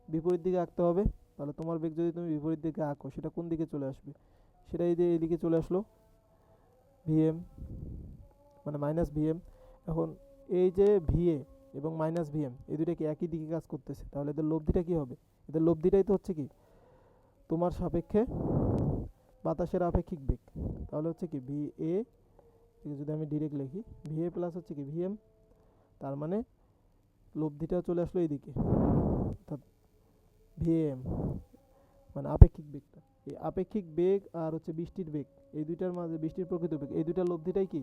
বিপরীত দিকে আঁকতে হবে। তাহলে তোমার বেগ যদি তুমি বিপরীত দিকে আঁকো, সেটা কোন দিকে চলে আসবে, সেটা এই যে এইদিকে চলে আসলো vm, মানে -vm। এখন এই যে va, এবং মাইনাস ভিএম এই দুইটা কি একই দিকে কাজ করতেছে, তাহলে এদের লব্ধিটা কি হবে? এদের লব্ধিটাই তো হচ্ছে কি তোমার সাপেক্ষে বাতাসের আপেক্ষিক বেগ। তাহলে হচ্ছে কি ভি এ, যদি আমি ডিরেক্ট লিখি ভি এ প্লাস হচ্ছে কি ভিএম, তার মানে লব্ধিটা চলে আসলো এইদিকে, অর্থাৎ ভিএম মানে আপেক্ষিক বেগটা। এই আপেক্ষিক বেগ আর হচ্ছে বৃষ্টির বেগ, এই দুইটার মাঝে বৃষ্টির প্রকৃত বেগ, এই দুইটার লব্ধিটাই কি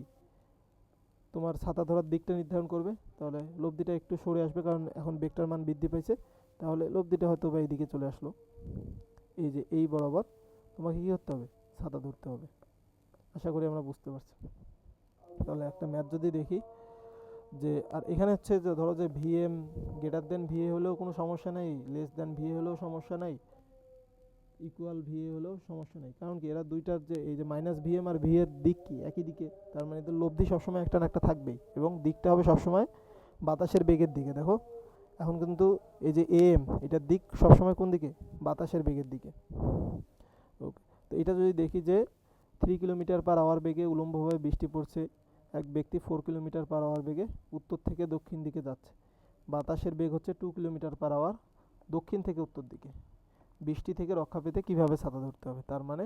তোমার ছাতা ধরার দিকটা নির্ধারণ করবে। তাহলে লব্ধিটা একটু সরে আসবে, কারণ এখন বেগটার মান বৃদ্ধি পাইছে, তাহলে লব্ধিটা হয়তো বা এইদিকে চলে আসলো। এই যে এই বরাবর তোমাকে কী করতে হবে? ছাতা ধরতে হবে। আশা করি আমরা বুঝতে পারছি। তাহলে একটা ম্যাথ যদি দেখি যে, আর এখানে হচ্ছে যে ধরো যে ভিএম গ্রেটার দেন ভিএ হলেও কোনো সমস্যা নেই, লেস দেন ভিএ হলেও সমস্যা নাই, ইকুয়াল ভিএ হলেও সমস্যা নেই। কারণ কি এরা দুইটার যে এই যে মাইনাস ভিএম আর ভি এর দিক কি একই দিকে, তার মানে এদের লব্ধি সবসময় একটা না একটা থাকবেই, এবং দিকটা হবে সবসময় বাতাসের বেগের দিকে। দেখো এখন কিন্তু এই যে এম, এটার দিক সবসময় কোন দিকে? বাতাসের বেগের দিকে। ওকে, তো এটা যদি দেখি যে 3 কিলোমিটার পার আওয়ার বেগে উলম্বভাবে বৃষ্টি পড়ছে, এক ব্যক্তি 4 কিলোমিটার পার আওয়ার বেগে উত্তর থেকে দক্ষিণ দিকে যাচ্ছে, বাতাসের বেগ হচ্ছে 2 কিলোমিটার পার আওয়ার দক্ষিণ থেকে উত্তর দিকে, বৃষ্টি থেকে রক্ষা পেতে কিভাবে ছাতা ধরতে হবে? তার মানে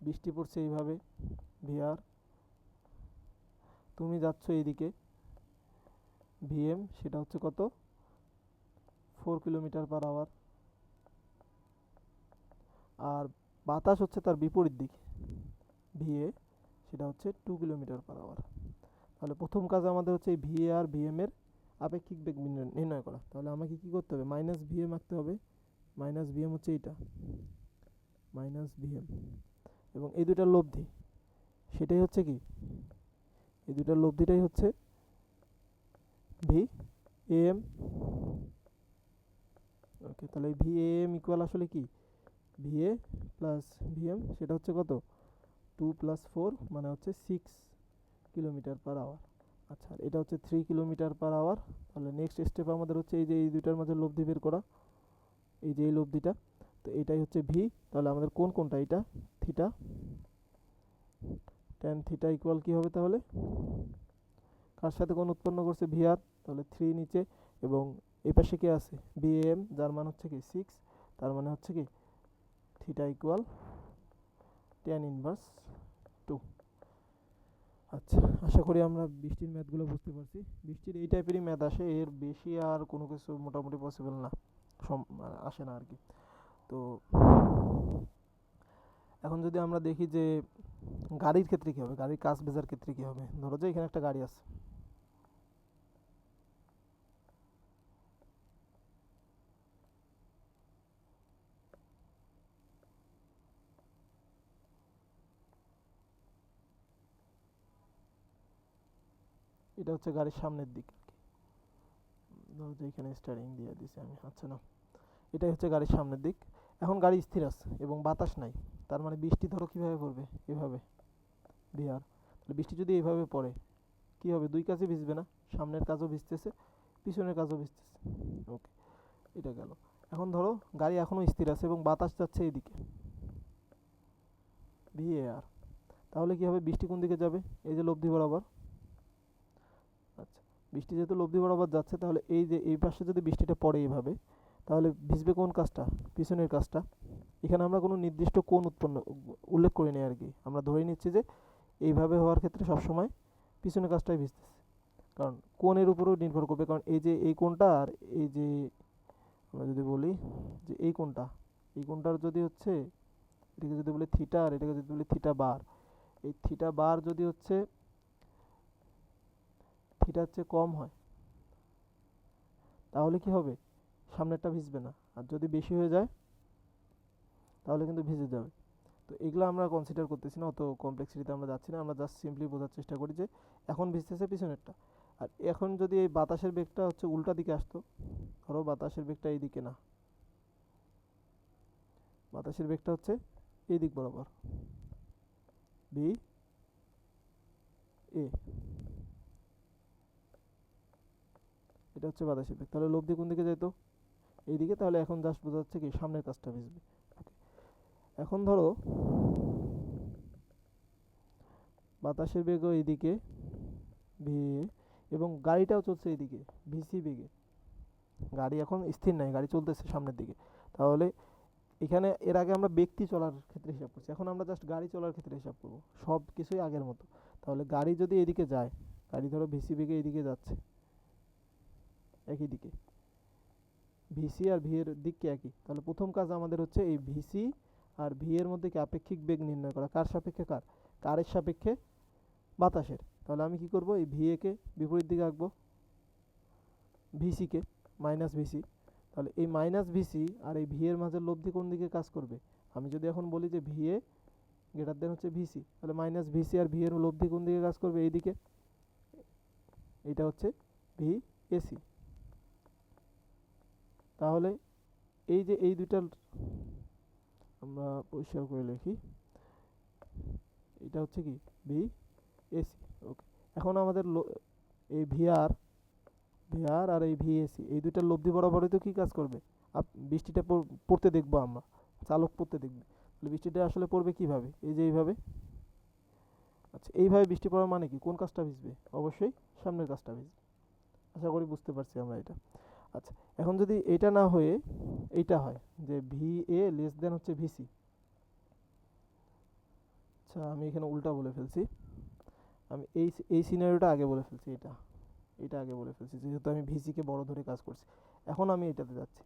বৃষ্টি পড়ছে এইভাবে ভিআর, তুমি যাচ্ছ এইদিকে, ভিএম সেটা হচ্ছে কত? 4 কিলোমিটার পার আওয়ার, আর বাতাস হচ্ছে তার বিপরীত দিকে, ভিএ সেটা হচ্ছে 2 কিলোমিটার পার আওয়ার। তাহলে প্রথম কাজ আমাদের হচ্ছে এই ভিএ আর ভিএম এর আপেক্ষিক বেগ নির্ণয় করা। তাহলে আমাকে কি করতে হবে? মাইনাস ভিএম আঁকতে হবে। মাইনাস ভিএম হচ্ছে এইটা, মাইনাস ভিএম, এবং এই দুটার লব্ধি সেটাই হচ্ছে কি, এই দুটার লব্ধিটাই হচ্ছে ভি এম। ওকে, তাহলে ভি এম ইকুয়াল আসলে কি ভিএ প্লাস ভিএম, সেটা হচ্ছে কত? 2 প্লাস 4 মানে হচ্ছে 6 কিলোমিটার পার আওয়ার। আচ্ছা, এটা হচ্ছে 3 কিলোমিটার পার আওয়ার। তাহলে নেক্সট স্টেপ আমাদের হচ্ছে এই যে এই দুইটার মাঝে লব্ধি বের করা, এই যে এই লব্ধিটা, তো এটাই হচ্ছে ভি। তাহলে আমাদের কোন কোনটা? এটা থিটা, ট্যান থিটা ইকুয়াল কি হবে তাহলে? কার সাথে কোন উৎপন্ন করছে? ভিআর, তাহলে 3 নিচে, এবং এই পাশে কি আছে? বিএম, যার মান হচ্ছে কি 6, তার মানে হচ্ছে কি থিটা ইকুয়াল ট্যান ইনভার্স 2। আচ্ছা, আশা করি আমরা বৃষ্টির ম্যাথগুলো বুঝতে পারছি। বৃষ্টির এই টাইপেরই ম্যাথ আসে, এর বেশি আর কোনো কিছু মোটামুটি পসিবল না, আসে না আর কি। তো এখন যদি আমরা দেখি যে গাড়ির ক্ষেত্রে কী হবে, গাড়ির কাজ ভেজার ক্ষেত্রে কী হবে। ধরো যে এখানে একটা গাড়ি আছে, এটা হচ্ছে গাড়ির সামনের দিক আর কি। ধরো যে এখানে স্টারিং দিয়ে দিছি আমি, আচ্ছা না, এটাই হচ্ছে গাড়ির সামনের দিক। এখন গাড়ি স্থির আছে এবং বাতাস নাই, তার মানে বৃষ্টি ধরো কীভাবে পড়বে? এভাবে বিহার। তাহলে বৃষ্টি যদি এইভাবে পড়ে কী হবে? দুই কাজই ভিজবে না, সামনের কাজও ভিজতেছে, পিছনের কাজও ভিজতেছে। ওকে, এটা গেল। এখন ধরো গাড়ি এখনও স্থির আছে এবং বাতাস যাচ্ছে এইদিকে, ভিএআর, তাহলে কী হবে? বৃষ্টি কোন দিকে যাবে? এই যে লব্ধি বরাবর। আচ্ছা, বৃষ্টি যেহেতু লব্ধি বরাবর যাচ্ছে, তাহলে এই যে এই পাশে যদি বৃষ্টিটা পড়ে এইভাবে, তাহলে ভিজবে কোন কাজটা? পিছনের কাজটা। এখানে আমরা কোনো নির্দিষ্ট কোণ উল্লেখ করিনি আর কি, আমরা ধরে নিচ্ছি যে এইভাবে হওয়ার ক্ষেত্রে সবসময় পিছনের কাজটাই ভিজতেছে, কারণ কোণের উপরেও নির্ভর করবে। কারণ এই যে এই কোণটা আর এই যে আমরা যদি বলি যে এই কোণটা, এই কোণটার যদি হচ্ছে এটাকে যদি বলি থিটা আর এটাকে যদি বলি থিটা বার, এই থিটা বার যদি হচ্ছে থিটার চেয়ে কম হয়, তাহলে কি হবে? সামনেরটা ভিজবে না, আর যদি বেশি হয়ে যায় তাহলে কিন্তু ভিজে যাবে। তো এগুলো আমরা কনসিডার করতেছি না, অত কমপ্লেক্সিটিতে আমরা যাচ্ছি না, আমরা জাস্ট সিম্পলি বোঝার চেষ্টা করি যে এখন ভিজতেছে পিছনেরটা। আর এখন যদি এই বাতাসের বেগটা হচ্ছে উল্টা দিকে আসতো, ধরো বাতাসের বেগটা এই দিকে না, বাতাসের বেগটা হচ্ছে এই দিক বরাবর, বি এ, এটা হচ্ছে বাতাসের বেগ, তাহলে লব্ধি কোন দিকে যেত? এইদিকে। তাহলে এখন জাস্ট বোঝা যাচ্ছে কি সামনের কাজটা ভিজবে। এখন ধরো বাতাসের বেগও এইদিকে, ভি, এবং গাড়িটাও চলছে এইদিকে ভিসি বেগে, গাড়ি এখন স্থির নাই, গাড়ি চলতেছে সামনের দিকে। তাহলে এখানে এর আগে আমরা ব্যক্তি চলার ক্ষেত্রে হিসাব করছি, এখন আমরা জাস্ট গাড়ি চলার ক্ষেত্রে হিসাব করব, সব কিছুই আগের মতো। তাহলে গাড়ি যদি এদিকে যায়, গাড়ি ধরো ভিসি বেগে এইদিকে যাচ্ছে, একই দিকে, ভিসি আর ভি এর দিক কি একই, তাহলে প্রথম কাজ আমাদের হচ্ছে এই ভিসি আর ভি এর মধ্যে কি আপেক্ষিক বেগ নির্ণয় করা, কার সাপেক্ষে, কারের সাপেক্ষে বাতাসের। তাহলে আমি কি করব, এই ভি এ কে বিপরীত দিকে আঁকবো, ভিসি কে মাইনাস ভিসি। তাহলে এই মাইনাস ভিসি আর এই ভি এর মাঝের লব্ধি কোন দিকে কাজ করবে, আমি যদি এখন বলি যে ভি এ গ্রেটার দেন হচ্ছে ভিসি, তাহলে মাইনাস ভিসি আর ভি এর লব্ধি কোন দিকে কাজ করবে, এইদিকে, এটা হচ্ছে ভি এসি। তাহলে এই যে এই দুইটার আমরা পরিষ্কার করে লিখি, এটা হচ্ছে কি ভি এসি। ওকে, এখন আমাদের এই ভিআর আর এই ভিএসি এই দুইটার লব্ধি বরাবরই তো কি কাজ করবে, বৃষ্টিটা পড়তে দেখবো আমরা, চালক পড়তে দেখবে। তাহলে বৃষ্টিটা আসলে পড়বে কিভাবে, এই যে এইভাবে। আচ্ছা, এইভাবে বৃষ্টি পড়ার মানে কি, কোন কাজটা ভিজবে, অবশ্যই সামনের কাজটা ভিজবে। আশা করি বুঝতে পারছি আমরা এটা। আচ্ছা, এখন যদি এটা না হয়ে এইটা হয় যে ভি এ লেস দেন হচ্ছে ভিসি, আচ্ছা আমি এখানে উল্টা বলে ফেলছি, আমি এই সিনারিওটা আগে বলে ফেলছি, এটা আগে বলে ফেলছি, যেহেতু আমি ভিসিকে বড় ধরে কাজ করছি। এখন আমি এটাতে যাচ্ছি,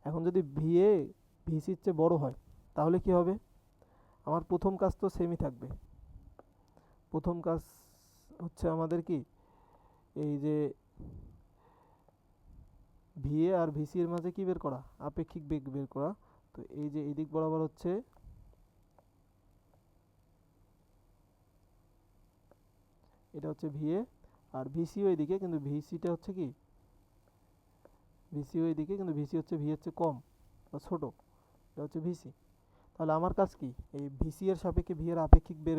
এখন যদি ভিএ ভিসির চেয়ে বড় হয়, তাহলে কি হবে, আমার প্রথম কাজ তো সেমই থাকবে। প্রথম কাজ হচ্ছে আমাদের কি, এই যে ভিএ আর ভিসি এর মাঝে কি বের করা, আপেক্ষিক বেগ বের করা। তো এই যে এদিক বরাবর হচ্ছে এটা হচ্ছে ভিএ, আর ভিসিও এদিকে, কিন্তু ভিসিটা হচ্ছে কি, ভিসিও এদিকে, কিন্তু ভিসি হচ্ছে ভি হচ্ছে কম বা ছোট, এটা হচ্ছে ভিসি। তাহলে আমার কাজ কি, এই ভিসি এর সাপেক্ষে ভি এর আপেক্ষিক বেগ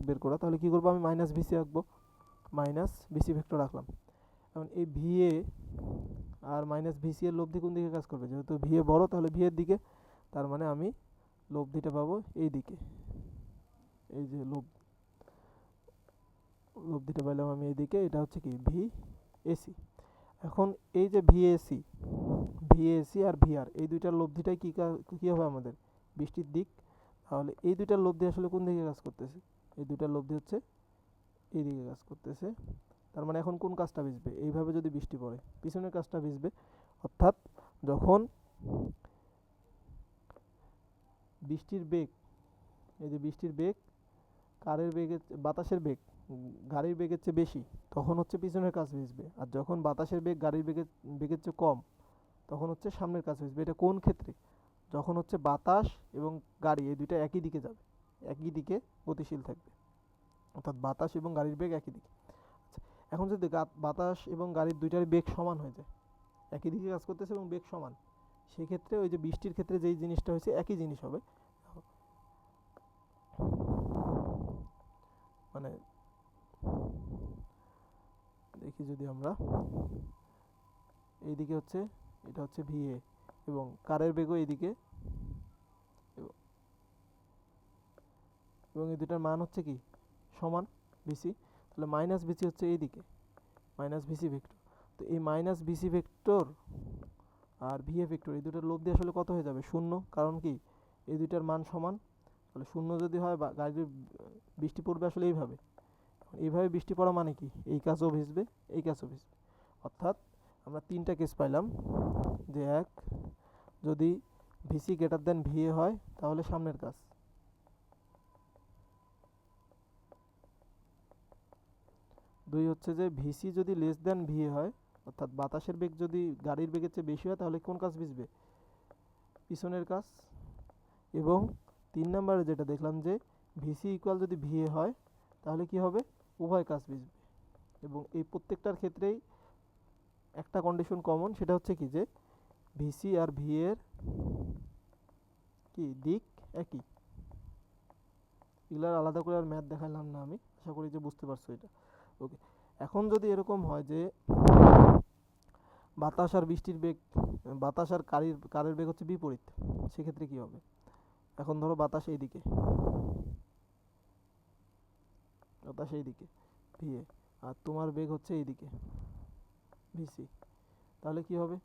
বের করা। তাহলে কি করবো, আমি মাইনাস ভিসি আঁকবো, মাইনাস ভিসি ভেক্টর রাখলাম। এখন এই ভিএ আর মাইনাস ভিসি এর লব্ধি কোন দিকে কাজ করবে, যেহেতু ভিএ বড় তাহলে ভি এর দিকে, তার মানে আমি লব্ধিটা পাবো এই দিকে, এই যে লব্ধিটা পাইলাম আমি এইদিকে, এটা হচ্ছে কি ভি এসি। এখন এই যে ভিএসি আর ভিআর এই দুইটার লব্ধিটাই কি হবে আমাদের, বৃষ্টির দিক। তাহলে এই দুইটার লব্ধি আসলে কোন দিকে কাজ করতেছে, এই দুইটার লব্ধি হচ্ছে এই দিকে কাজ করতেছে। তার মানে এখন কোন কাজটা ভিজবে, এইভাবে যদি বৃষ্টি পড়ে পিছনের কাজটা ভিজবে। অর্থাৎ যখন বৃষ্টির বেগ, এই যে বৃষ্টির বেগ কারের বেগের, বাতাসের বেগ গাড়ির বেগের চেয়ে বেশি, তখন হচ্ছে পিছনের কাজ ভিজবে। আর যখন বাতাসের বেগ গাড়ির বেগের চেয়ে কম, তখন হচ্ছে সামনের কাজ ভিজবে। এটা কোন ক্ষেত্রে, যখন হচ্ছে বাতাস এবং গাড়ি এই দুইটা একই দিকে যাবে, একই দিকে গতিশীল থাকবে, অর্থাৎ বাতাস এবং গাড়ির বেগ একই দিকে। আচ্ছা, এখন যদি বাতাস এবং গাড়ির দুইটার বেগ সমান হয়ে যায়, একই দিকে কাজ করতেছে এবং বেগ সমান, সেক্ষেত্রে ওই যে বৃষ্টির ক্ষেত্রে যেই জিনিসটা হয়েছে একই জিনিস হবে। মানে দেখি যদি আমরা এইদিকে হচ্ছে, এটা হচ্ছে ভিএ এবং কারের বেগও এইদিকে, এবং এই দুটার মান হচ্ছে কি সমান, ভিসি। তাহলে মাইনাস ভিসি হচ্ছে এইদিকে, মাইনাস ভিসি ভেক্টর। তো এই মাইনাস ভিসি ভেক্টর আর ভিএ ভেক্টর এই দুটার লব্ধি আসলে কত হয়ে যাবে, শূন্য, কারণ কি এই দুইটার মান সমান। তাহলে শূন্য যদি হয় গাড়ির বৃষ্টি পড়বে আসলে এইভাবে বৃষ্টি পড়া মানে কি, এই কাজও ভিজবে, এই কাজও ভিজবে। অর্থাৎ আমরা তিনটা কেস পাইলাম, যে এক, যদি ভিসি গ্রেটার দেন ভিএ হয় তাহলে সামনের কাজ, দুই হচ্ছে যে ভিসি যদি লেস দেন ভিএ হয়, অর্থাৎ বাতাসের বেগ যদি গাড়ির বেগের চেয়ে বেশি হয়, তাহলে কোন কাজ ভিজবে, পিছনের কাজ। এবং তিন নম্বরে যেটা দেখলাম যে ভিসি ইকুয়াল যদি ভিএ হয়, তাহলে কি হবে, উভয় কাজ ভিজবে। এবং এই প্রত্যেকটার ক্ষেত্রেই একটা কন্ডিশন কমন, সেটা হচ্ছে কি যে ভিসি আর ভি এর কি দিক একই। এগুলার আলাদা করে আর ম্যাথ দেখালাম না আমি, আশা করি যে বুঝতে পারছো এটা। ওকে, এখন যদি এরকম হয় যে বাতাস আর বৃষ্টির বেগ, বাতাস আর কারের বেগ হচ্ছে বিপরীত, সেক্ষেত্রে কি হবে, এখন ধরো বাতাস এইদিকে ভিএ, আর তোমার বেগ হচ্ছে এইদিকে ভিসি, তাহলে কি হবে?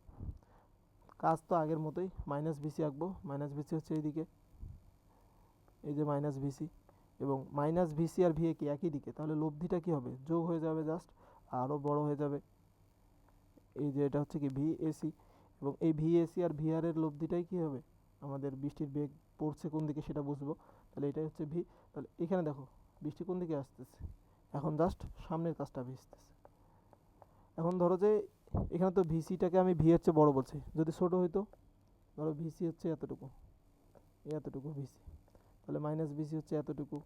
কাজ তো আগের মতোই, মাইনাস ভিসি আঁকবো। মাইনাস ভিসি হচ্ছে এইদিকে, এই যে মাইনাস ভিসি, এবং মাইনাস ভিসি আর ভিএ কি একই দিকে, তাহলে লব্ধিটা কি হবে? যোগ হয়ে যাবে, জাস্ট আরও বড় হয়ে যাবে। এই যে এটা হচ্ছে কি ভিএসি, এবং এই ভিএসি আর ভিআর এর লব্ধিটাই কি হবে? আমাদের বৃষ্টির বেগ পড়ছে কোন দিকে সেটা বুঝবো, তাহলে এটাই হচ্ছে ভি। তাহলে এখানে দেখো বৃষ্টি কোন দিকে আসতেছে, এখন জাস্ট সামনের কাজটা ভিজতেছে। এখন ধরো যে এখানে তো ভিসিটাকে আমি ভি এর চেয়ে বড় বলছি, যদি ছোট হইতো, ধরো ভিসি হচ্ছে এতটুকু, এতটুকু ভিসি, তাহলে মাইনাস ভিসি হচ্ছে এতটুকু।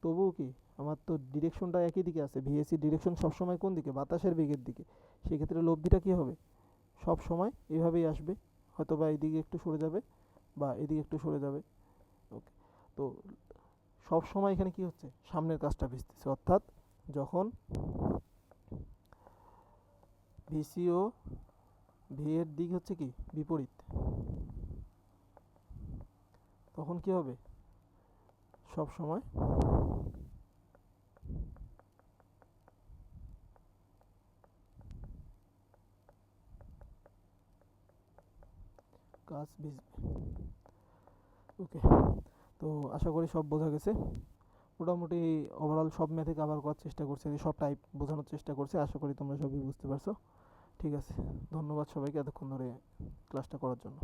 তবুও কি আমার তো ডিরেকশনটা একই দিকে আছে, ভিএসি ডিরেকশন সবসময় কোন দিকে? বাতাসের বেগের দিকে। সেক্ষেত্রে লব্ধিটা কী হবে? সব সময় এভাবেই আসবে, হয়তো বা এইদিকে একটু সরে যাবে বা এদিকে একটু সরে যাবে। ওকে, তো সব সময় এখানে কি হচ্ছে? সামনের কাজটা ভিজতেছে, অর্থাৎ যখন ভিসি ও ভি এর দিক হচ্ছে কি বিপরীত, তখন কি হবে? সব সময় কাজ ভিজবে। ওকে, তো আশা করি সব বোঝা গেছে। মোটামুটি ওভারঅল সব ম্যাথে কভার করার চেষ্টা করছি, সব টাইপ বোঝানোর চেষ্টা করছি। আশা করি তোমরা সবই বুঝতে পারছো। ঠিক আছে, ধন্যবাদ সবাইকে এতক্ষণ ধরে ক্লাসটা করার জন্য।